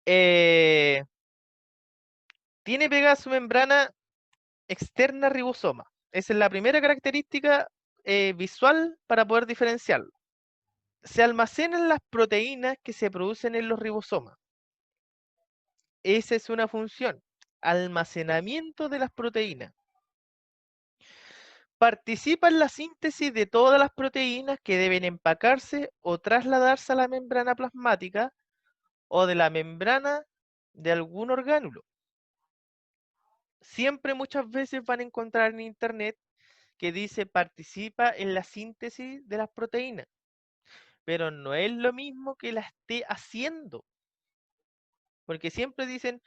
Tiene pegada su membrana externa ribosoma. Esa es la primera característica visual para poder diferenciarlo. Se almacenan las proteínas que se producen en los ribosomas. Esa es una función, almacenamiento de las proteínas. Participa en la síntesis de todas las proteínas que deben empacarse o trasladarse a la membrana plasmática o de la membrana de algún orgánulo. Siempre muchas veces van a encontrar en internet que dice participa en la síntesis de las proteínas, pero no es lo mismo que la esté haciendo, porque siempre dicen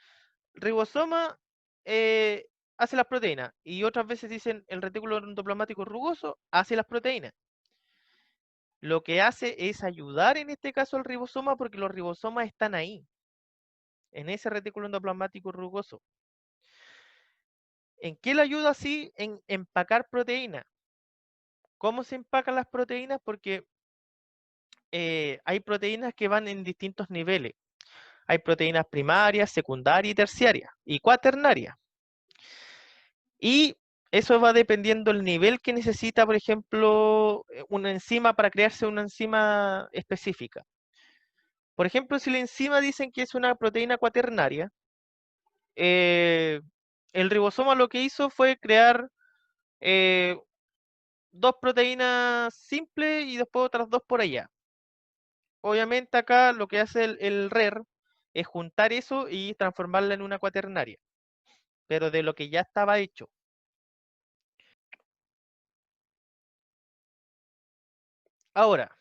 ribosoma hace las proteínas y otras veces dicen el retículo endoplasmático rugoso hace las proteínas. Lo que hace es ayudar en este caso al ribosoma porque los ribosomas están ahí. en ese retículo endoplasmático rugoso. ¿En qué le ayuda así? En empacar proteínas. ¿Cómo se empacan las proteínas? Porque hay proteínas que van en distintos niveles. Hay proteínas primarias, secundarias y terciarias, y cuaternarias. Y eso va dependiendo del nivel que necesita, por ejemplo, una enzima para crearse una enzima específica. Por ejemplo, si la enzima dicen que es una proteína cuaternaria, el ribosoma lo que hizo fue crear dos proteínas simples y después otras dos por allá. Obviamente acá lo que hace el RER es juntar eso y transformarla en una cuaternaria, pero de lo que ya estaba hecho. Ahora,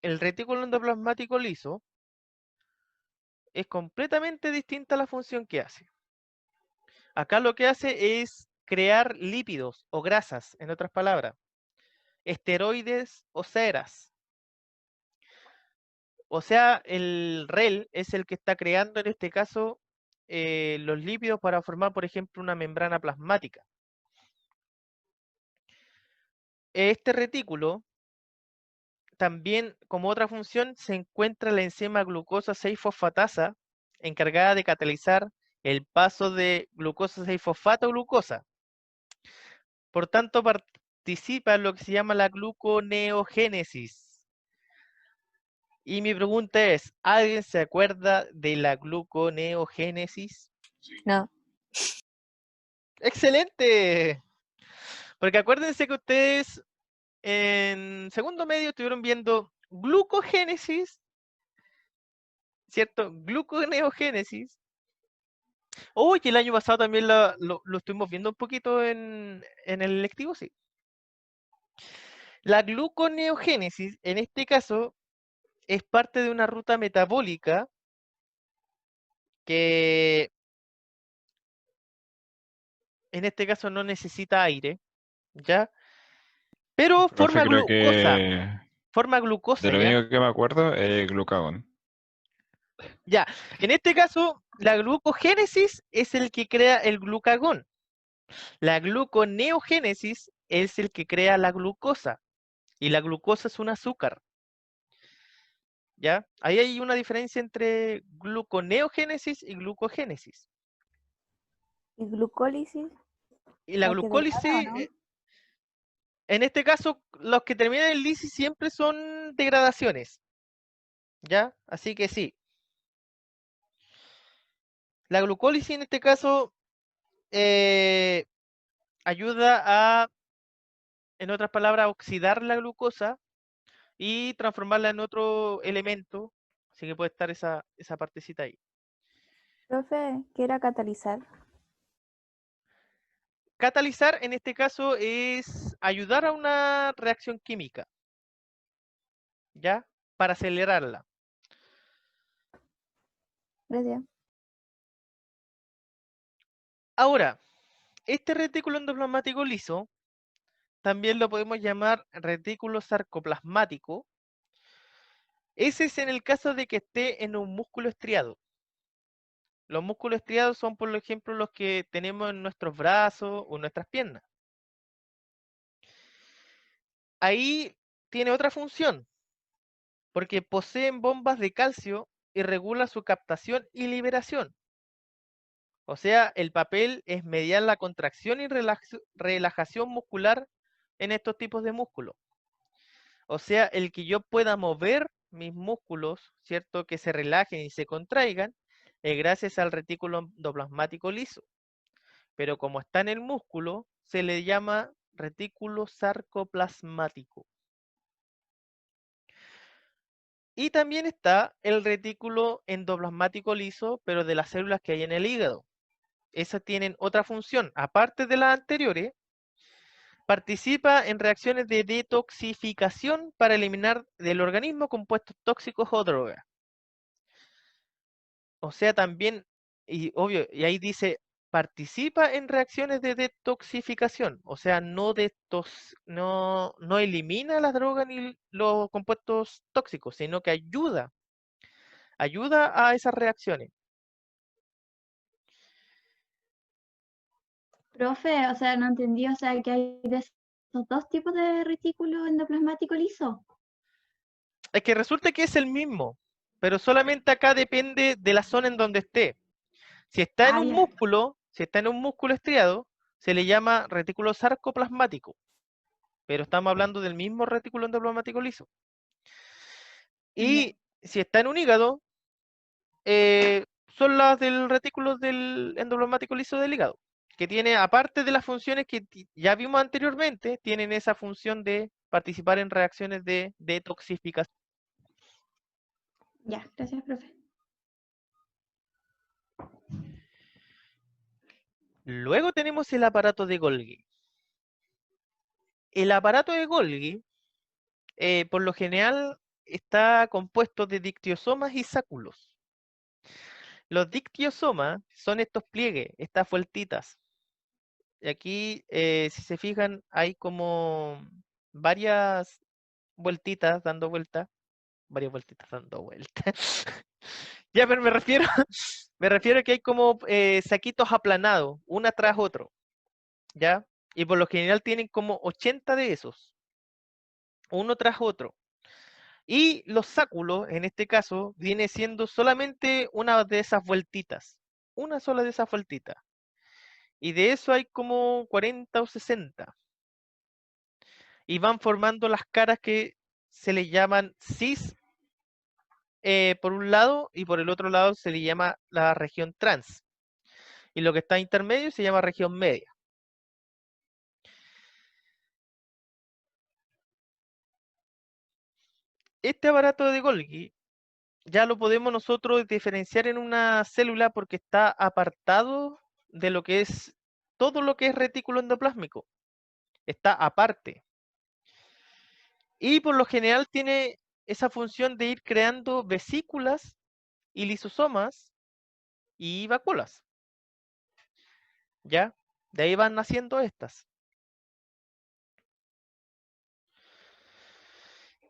el retículo endoplasmático liso es completamente distinta a la función que hace. Acá lo que hace es crear lípidos o grasas, en otras palabras, esteroides o ceras. O sea, el REL es el que está creando en este caso los lípidos para formar, por ejemplo, una membrana plasmática. Este retículo también, como otra función, se encuentra la enzima glucosa 6-fosfatasa, encargada de catalizar el paso de glucosa 6-fosfato a glucosa. Por tanto, participa en lo que se llama la gluconeogénesis. Y mi pregunta es, ¿alguien se acuerda de la gluconeogénesis? No. ¡Excelente! Porque acuérdense que ustedes en segundo medio estuvieron viendo glucogénesis, ¿cierto? Gluconeogénesis. Uy, que el año pasado también lo estuvimos viendo un poquito en el lectivo, sí. La gluconeogénesis, en este caso, es parte de una ruta metabólica que en este caso no necesita aire, ¿ya? Pero Profe, forma creo glucosa, de lo ¿ya? único que me acuerdo es glucagón. Ya, en este caso, la glucogénesis es el que crea el glucagón. La gluconeogénesis es el que crea la glucosa. Y la glucosa es un azúcar. ¿Ya? Ahí hay una diferencia entre gluconeogénesis y glucogénesis. ¿Y glucólisis? Y la ¿La que degrada o glucólisis, no? en este caso, los que terminan en lisis siempre son degradaciones. ¿Ya? Así que sí. La glucólisis en este caso ayuda a, en otras palabras, oxidar la glucosa y transformarla en otro elemento. Así que puede estar esa partecita ahí. Profe, ¿qué era catalizar? Catalizar en este caso es ayudar a una reacción química, ¿ya? Para acelerarla. Gracias. Ahora, este retículo endoplasmático liso también lo podemos llamar retículo sarcoplasmático. Ese es en el caso de que esté en un músculo estriado. Los músculos estriados son, por ejemplo, los que tenemos en nuestros brazos o nuestras piernas. Ahí tiene otra función, porque poseen bombas de calcio y regula su captación y liberación. O sea, el papel es mediar la contracción y relajación muscular en estos tipos de músculos. O sea, el que yo pueda mover mis músculos, ¿cierto? Que se relajen y se contraigan, es gracias al retículo endoplasmático liso. Pero como está en el músculo, se le llama retículo sarcoplasmático. Y también está el retículo endoplasmático liso, pero de las células que hay en el hígado. Esas tienen otra función, aparte de las anteriores, participa en reacciones de detoxificación para eliminar del organismo compuestos tóxicos o drogas. O sea, también, y obvio, y ahí dice, participa en reacciones de detoxificación, o sea, no elimina las drogas ni los compuestos tóxicos, sino que ayuda a esas reacciones. Profe, o sea, no entendí, o sea, que hay de esos dos tipos de retículo endoplasmático liso. Es que resulta que es el mismo, pero solamente acá depende de la zona en donde esté. Si está en Ah, un ya. músculo, si está en un músculo estriado, se le llama retículo sarcoplasmático, pero estamos hablando del mismo retículo endoplasmático liso. Ya. Y si está en un hígado, son las del retículo del endoplasmático liso del hígado, que tiene, aparte de las funciones que ya vimos anteriormente, tienen esa función de participar en reacciones de detoxificación. Ya, gracias, profe. Luego tenemos el aparato de Golgi. El aparato de Golgi, por lo general, está compuesto de dictiosomas y sáculos. Los dictiosomas son estos pliegues, estas vueltitas. Y aquí, si se fijan, hay como varias vueltitas dando vueltas. Varias vueltitas dando vueltas. Ya, pero me refiero a que hay como saquitos aplanados, una tras otro. ¿Ya? Y por lo general tienen como 80 de esos, uno tras otro. Y los sáculos, en este caso, viene siendo solamente una de esas vueltitas. Una sola de esas vueltitas. Y de eso hay como 40 o 60. Y van formando las caras que se le llaman cis por un lado, y por el otro lado se le llama la región trans. Y lo que está intermedio se llama región media. Este aparato de Golgi ya lo podemos nosotros diferenciar en una célula porque está apartado de lo que es todo lo que es retículo endoplásmico. Está aparte. Y por lo general tiene esa función de ir creando vesículas y lisosomas y vacuolas. ¿Ya? De ahí van naciendo estas.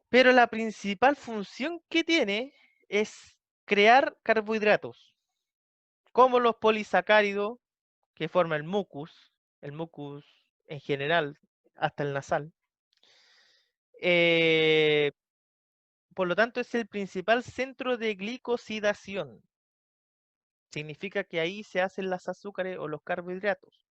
Pero la principal función que tiene es crear carbohidratos, como los polisacáridos que forma el mucus en general, hasta el nasal. Eh, por lo tanto, es el principal centro de glicosidación. Significa que ahí se hacen las azúcares o los carbohidratos.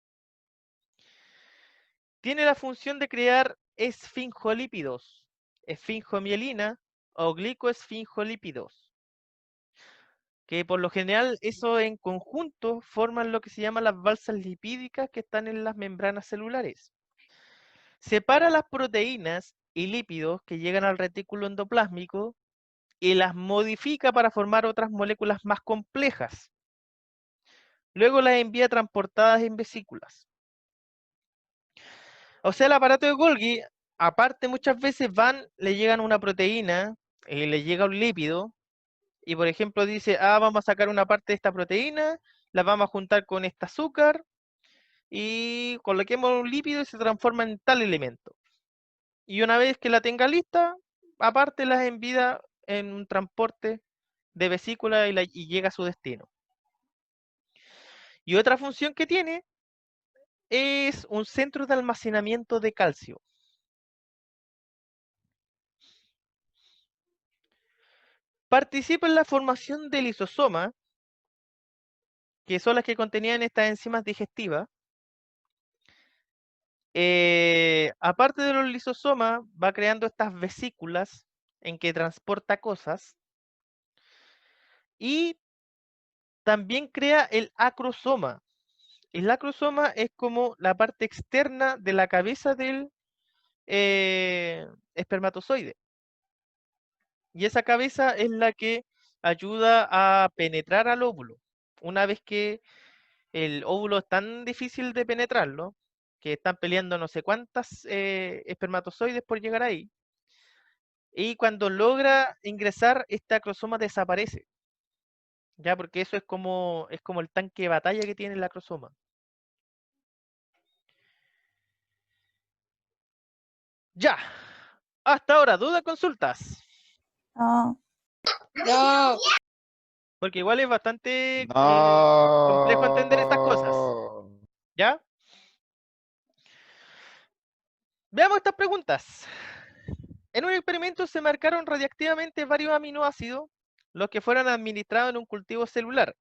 Tiene la función de crear esfingolípidos, esfingomielina o glicoesfingolípidos, que por lo general eso en conjunto forman lo que se llama las balsas lipídicas que están en las membranas celulares. Separa las proteínas y lípidos que llegan al retículo endoplásmico y las modifica para formar otras moléculas más complejas. Luego las envía transportadas en vesículas. O sea, el aparato de Golgi, aparte muchas veces le llegan una proteína, le llega un lípido, y por ejemplo dice, vamos a sacar una parte de esta proteína, la vamos a juntar con este azúcar, y coloquemos un lípido y se transforma en tal elemento. Y una vez que la tenga lista, aparte las envía en un transporte de vesícula y llega a su destino. Y otra función que tiene es un centro de almacenamiento de calcio. Participa en la formación del lisosoma, que son las que contenían estas enzimas digestivas. Aparte de los lisosomas, va creando estas vesículas en que transporta cosas. Y también crea el acrosoma. El acrosoma es como la parte externa de la cabeza del espermatozoide. Y esa cabeza es la que ayuda a penetrar al óvulo. Una vez que el óvulo es tan difícil de penetrarlo, que están peleando no sé cuántas espermatozoides por llegar ahí, y cuando logra ingresar, este acrosoma desaparece. Ya, porque eso es como el tanque de batalla que tiene el acrosoma. Ya. Hasta ahora, ¿dudas, consultas? No. No. Porque igual es bastante complejo entender estas cosas. No. ¿Ya? Veamos estas preguntas. En un experimento se marcaron radiactivamente varios aminoácidos, los que fueran administrados en un cultivo celular.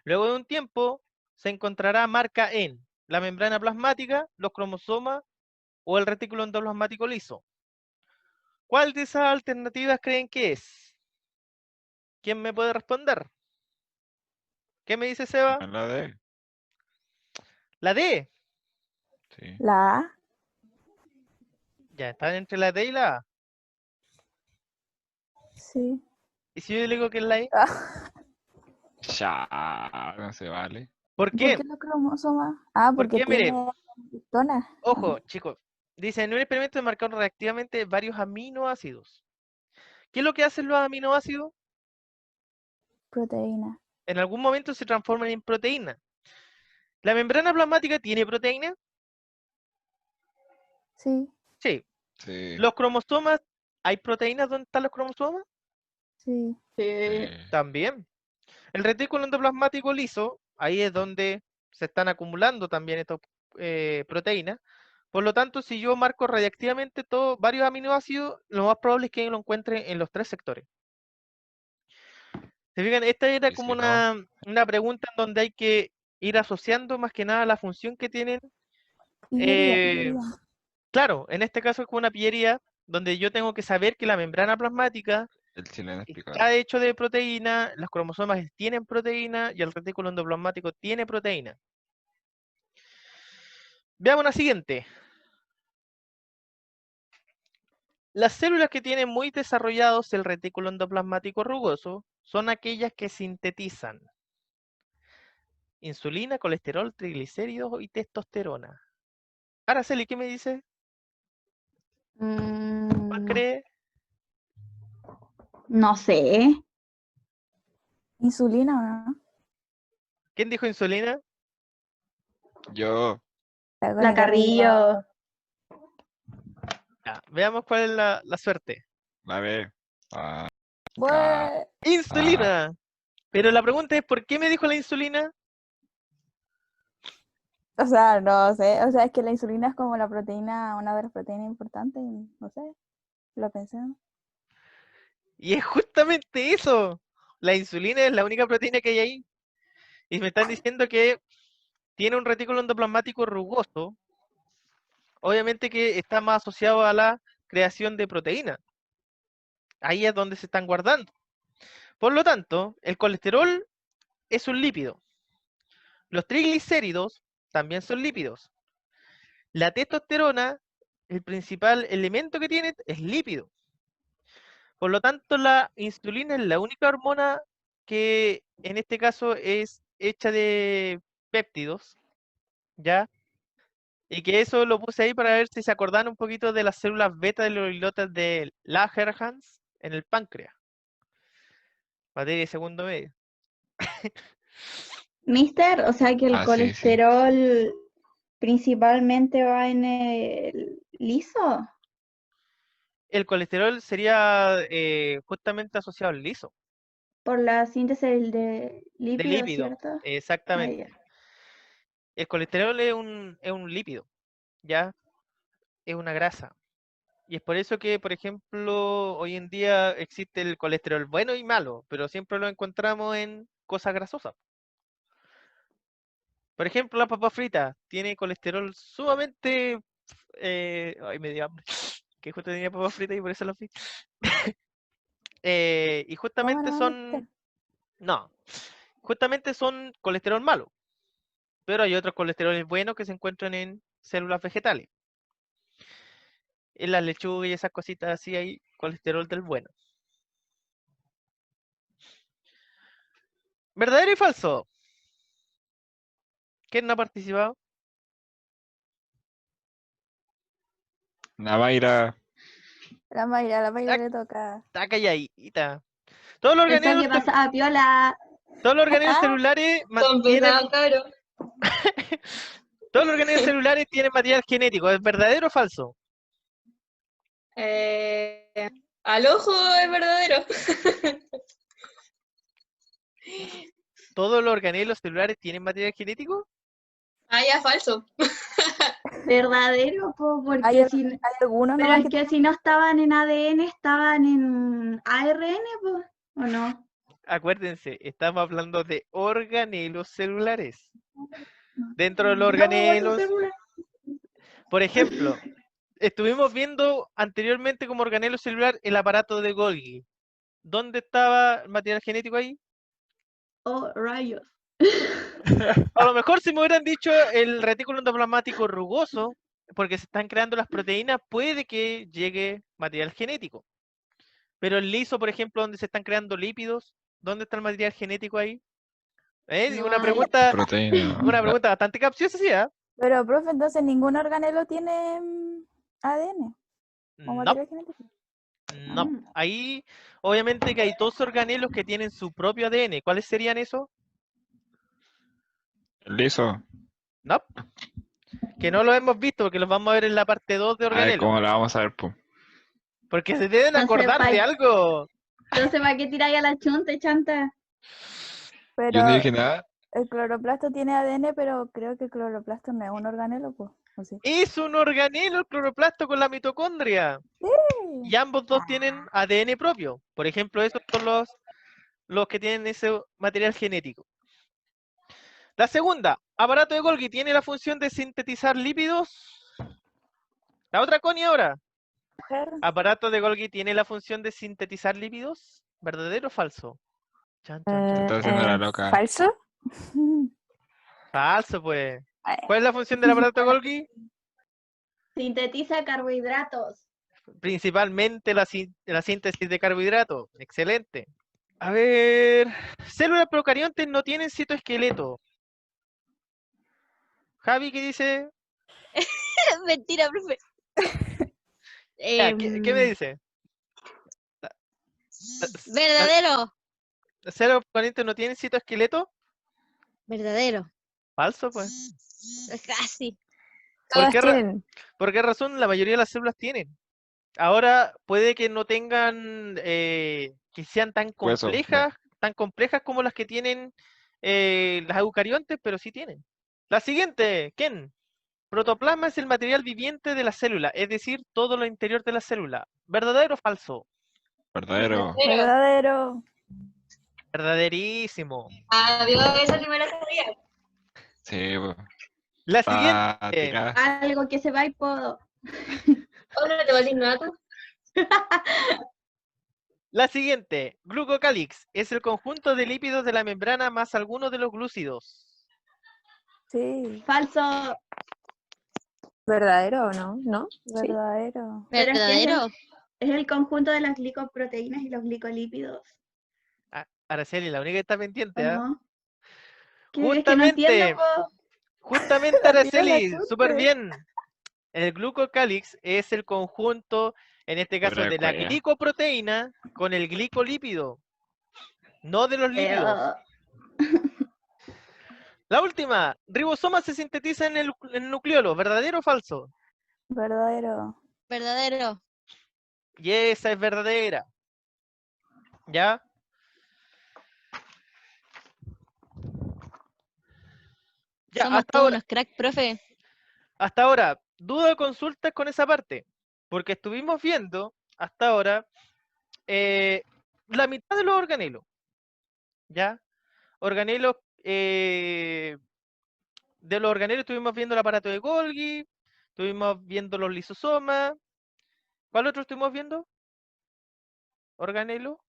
Luego de un tiempo, se encontrará marca en la membrana plasmática, los cromosomas o el retículo endoplasmático liso. ¿Cuál de esas alternativas creen que es? ¿Quién me puede responder? ¿Qué me dice Seba? La D. La D. Sí. La A. Ya, están entre la D y la A. Sí. ¿Y si yo le digo que es la E? Ah, Ya, no se vale. ¿Por ¿por qué? qué los cromosomas? Ah, ¿Por porque qué? Mire, tiene histonas. ojo, chicos. Dice, en un experimento se marcaron reactivamente varios aminoácidos. ¿Qué es lo que hacen los aminoácidos? Proteína. En algún momento se transforman en proteína. ¿La membrana plasmática tiene proteína? Sí, Sí. Sí. ¿Los cromosomas, hay proteínas donde están los cromosomas? sí. Sí. También. El retículo endoplasmático liso, ahí es donde se están acumulando también estas proteínas. Por lo tanto, si yo marco radiactivamente varios aminoácidos, lo más probable es que lo encuentre en los tres sectores. ¿Se fijan? Esta era Y como si no, una pregunta en donde hay que ir asociando más que nada la función que tienen. Pillería. Claro, en este caso es como una pillería donde yo tengo que saber que la membrana plasmática el chileno explicado. está hecho de proteína, los cromosomas tienen proteína y el retículo endoplasmático tiene proteína. Veamos la siguiente. Las células que tienen muy desarrollados el retículo endoplasmático rugoso son aquellas que sintetizan insulina, colesterol, triglicéridos y testosterona. Araceli, ¿qué me dice? ¿Cuál cree? No sé. ¿Insulina o no? ¿Quién dijo insulina? Yo, La Carrillo. Ya, veamos cuál es la suerte. la B. Ah, Bueno, ¡Insulina! Pero la pregunta es, ¿por qué me dijo la insulina? o sea, no sé. O sea, es que la insulina es como la proteína, una de las proteínas importantes. Y no sé. Lo pensé. Y es justamente eso. La insulina es la única proteína que hay ahí. Y me están diciendo que tiene un retículo endoplasmático rugoso. Obviamente que está más asociado a la creación de proteínas. Ahí es donde se están guardando. Por lo tanto, el colesterol es un lípido. Los triglicéridos también son lípidos. La testosterona, el principal elemento que tiene es lípido. Por lo tanto, la insulina es la única hormona que en este caso es hecha de péptidos, ¿ya? Y que eso lo puse ahí para ver si se acordan un poquito de las células beta de los islotes de Langerhans en el páncreas. Materia de segundo medio. Mister, o sea que el sí, sí. colesterol principalmente va en el liso. El colesterol sería justamente asociado al liso, Por la síntesis de de lípidos, lípido, ¿cierto? Ah, exactamente. ya. El colesterol es un lípido, ¿ya? Es una grasa. Y es por eso que, por ejemplo, hoy en día existe el colesterol bueno y malo, pero siempre lo encontramos en cosas grasosas. Por ejemplo, la papa frita tiene colesterol sumamente... ay, me dio hambre. Que justo tenía papa frita y por eso lo fui. Y justamente ¿cómo no? son... No, justamente son colesterol malo. Pero hay otros colesteroles buenos que se encuentran en células vegetales. En la lechuga y esas cositas así hay colesterol del bueno. ¿Verdadero y falso? ¿Quién no ha participado? Navaira. La Mayra le toca. Está calladita. Todos los Pensó organelos, que pasaba piola. todos los organelos celulares mantienen, todos los organelos celulares tienen material genético. ¿Es verdadero o falso? Al ojo es verdadero. ¿Todos los organelos celulares tienen material genético? Ah, ya, falso. Verdadero, po, ¿Hay, porque si, hay algunos pero nomás es que si no estaban en ADN, estaban en ARN, po, ¿o no? Acuérdense, estamos hablando de organelos celulares. Dentro de los No, po, bueno, organelos, celular. por ejemplo, estuvimos viendo anteriormente como organelo celular el aparato de Golgi. ¿Dónde estaba el material genético ahí? Oh, rayos. A lo mejor si me hubieran dicho el retículo endoplasmático rugoso, porque se están creando las proteínas, puede que llegue material genético. Pero el liso, por ejemplo, donde se están creando lípidos, ¿dónde está el material genético ahí? No Una hay. Proteína. una pregunta bastante capciosa, ¿sí? ¿Ah? Pero, profe, entonces ningún organelo tiene ADN o No, material genético. no. Mm. Ahí, obviamente que hay dos organelos que tienen su propio ADN. ¿Cuáles serían esos? Liso. No, que no los hemos visto, porque los vamos a ver en la parte 2 de A ver organelos. cómo la vamos a ver, pues. Porque se deben No sé, acordar de algo. Entonces, ¿para qué tiráis a la chunta, chanta? Yo no Pero dije nada. el cloroplasto tiene ADN, pero creo que el cloroplasto no es un organelo, pues. ¿O sí? Es un organelo el cloroplasto con la mitocondria. Y ambos dos tienen ADN propio. Por ejemplo, esos son los que tienen ese material genético. La segunda, aparato de Golgi tiene la función de sintetizar lípidos. La otra Connie ahora. Mujer. Aparato de Golgi tiene la función de sintetizar lípidos. ¿Verdadero o falso? Chan, chan, chan. Está haciendo la loca. ¿Falso? Falso, pues. Ay, ¿Cuál es la función del aparato de Golgi? Sintetiza carbohidratos. Principalmente la síntesis de carbohidratos. Excelente. A ver, células procariontes no tienen citoesqueleto. Javi, ¿qué dice? Mentira, profe. Ya, ¿qué me dice? Verdadero. ¿Las células procariontes no tienen citoesqueleto? Verdadero. Falso, pues. Casi. ¿Por Todas qué, tienen. por qué razón la mayoría de las células tienen? Ahora puede que no tengan, que sean Hueso, ya. tan complejas como las que tienen las eucariontes, pero sí tienen. La siguiente, Ken. Protoplasma es el material viviente de la célula, es decir, todo lo interior de la célula. ¿Verdadero o falso? Verdadero. verdadero. Verdaderísimo. Adiós, esa primera sabía. Sí, pues. La Está siguiente. tirada. Algo que se va y puedo. ¿O no te va a decir nada tú? La siguiente. Glucocálix es el conjunto de lípidos de la membrana más algunos de los glúcidos. Sí, Falso. ¿Verdadero o no? ¿No? Sí. verdadero. Pero es que Verdadero. es el conjunto de las glicoproteínas y los glicolípidos. Araceli, la única que está ¿O pendiente, ¿ah? no? Es que no entiendo, po. Justamente, La tira la Araceli, chunte. súper bien. El glucocálix es el conjunto, en este caso, Pura de la cueva. glicoproteína con el glicolípido, no de los lípidos. La última, ribosoma se sintetiza en el nucleolo, ¿verdadero o falso? Verdadero. Verdadero. Y esa es verdadera. ¿Ya? Ya, Somos todos unos crack, profe. hasta ahora, duda o consultas con esa parte, porque estuvimos viendo hasta ahora la mitad de los organelos, ¿ya? Organelos, de los organelos estuvimos viendo el aparato de Golgi, estuvimos viendo los lisosomas. ¿Cuál otro estuvimos viendo? ¿Organelo?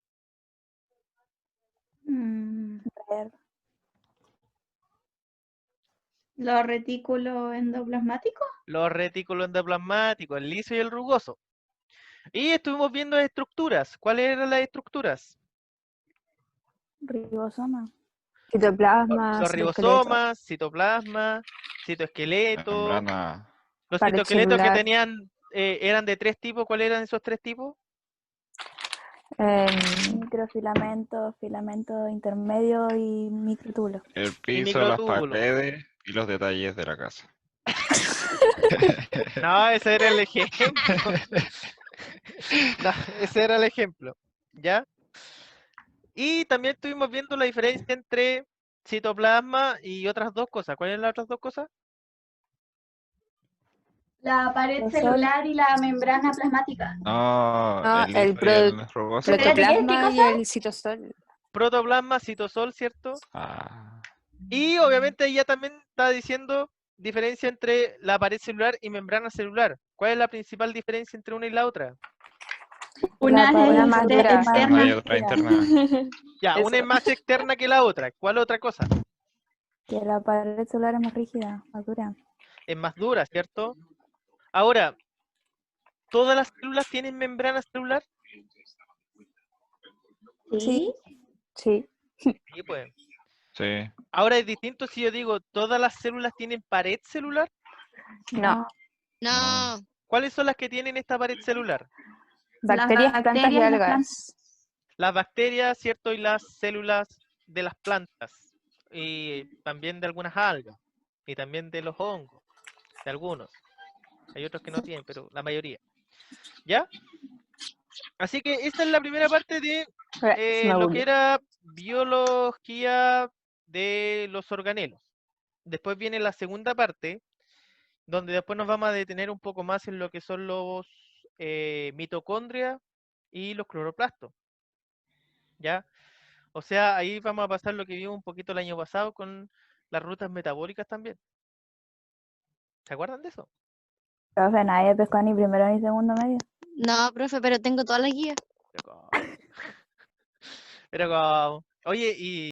Ver. ¿Los retículos endoplasmáticos? Los retículos endoplasmáticos, el liso y el rugoso. Y estuvimos viendo estructuras. ¿Cuáles eran las estructuras? Ribosoma. Citoplasma, Los citoesqueleto, ribosomas, citoplasma, La citoesqueleto. membrana. Los pared citoesqueletos que celular. tenían, eran de tres tipos. ¿Cuáles eran esos tres tipos? Microfilamento, filamento intermedio y microtúbulo. El Y piso, las microtúbulos. paredes y los detalles de la casa. No, ese era el ejemplo. No, ese era el ejemplo. ¿Ya? Y también estuvimos viendo la diferencia entre citoplasma y otras dos cosas. ¿Cuáles eran las otras dos cosas? La pared Los sol- celular y la membrana plasmática. No, No, el el linfo y el rugoso. Espérate, ¿qué? ¿Qué protoplasma y cosa? el citosol. Protoplasma, citosol, ¿cierto? Ah, Y obviamente ahí ya también está diciendo diferencia entre la pared celular y membrana celular. ¿Cuál es la principal diferencia entre una y la otra? Una pared es más este- dura. externa y externa. otra interna. Ya, una es Eso. más externa que la otra. ¿Cuál otra cosa? Que la pared celular es más rígida, más dura. Es más dura, ¿cierto? Ahora, ¿todas las células tienen membrana celular? Sí. Sí. Sí, pues. Sí. Ahora es distinto si yo digo, ¿todas las células tienen pared celular? No. No. ¿Cuáles son las que tienen esta pared celular? Bacterias, plantas y bacterias y las algas. Las bacterias, ¿cierto? Y las células de las plantas. Y también de algunas algas. Y también de los hongos. De algunos. Hay otros que no tienen, pero la mayoría. ¿Ya? Así que esta es la primera parte de Ahora, se me lo bugueó. que era biología de los organelos. Después viene la segunda parte, donde después nos vamos a detener un poco más en lo que son los mitocondrias y los cloroplastos. ¿Ya? O sea, ahí vamos a pasar lo que vimos un poquito el año pasado con las rutas metabólicas también. ¿Se acuerdan de eso? Profe, nadie pescó ni primero ni segundo medio. No, profe, pero tengo todas las guías. Pero como- Pero como- Oye, y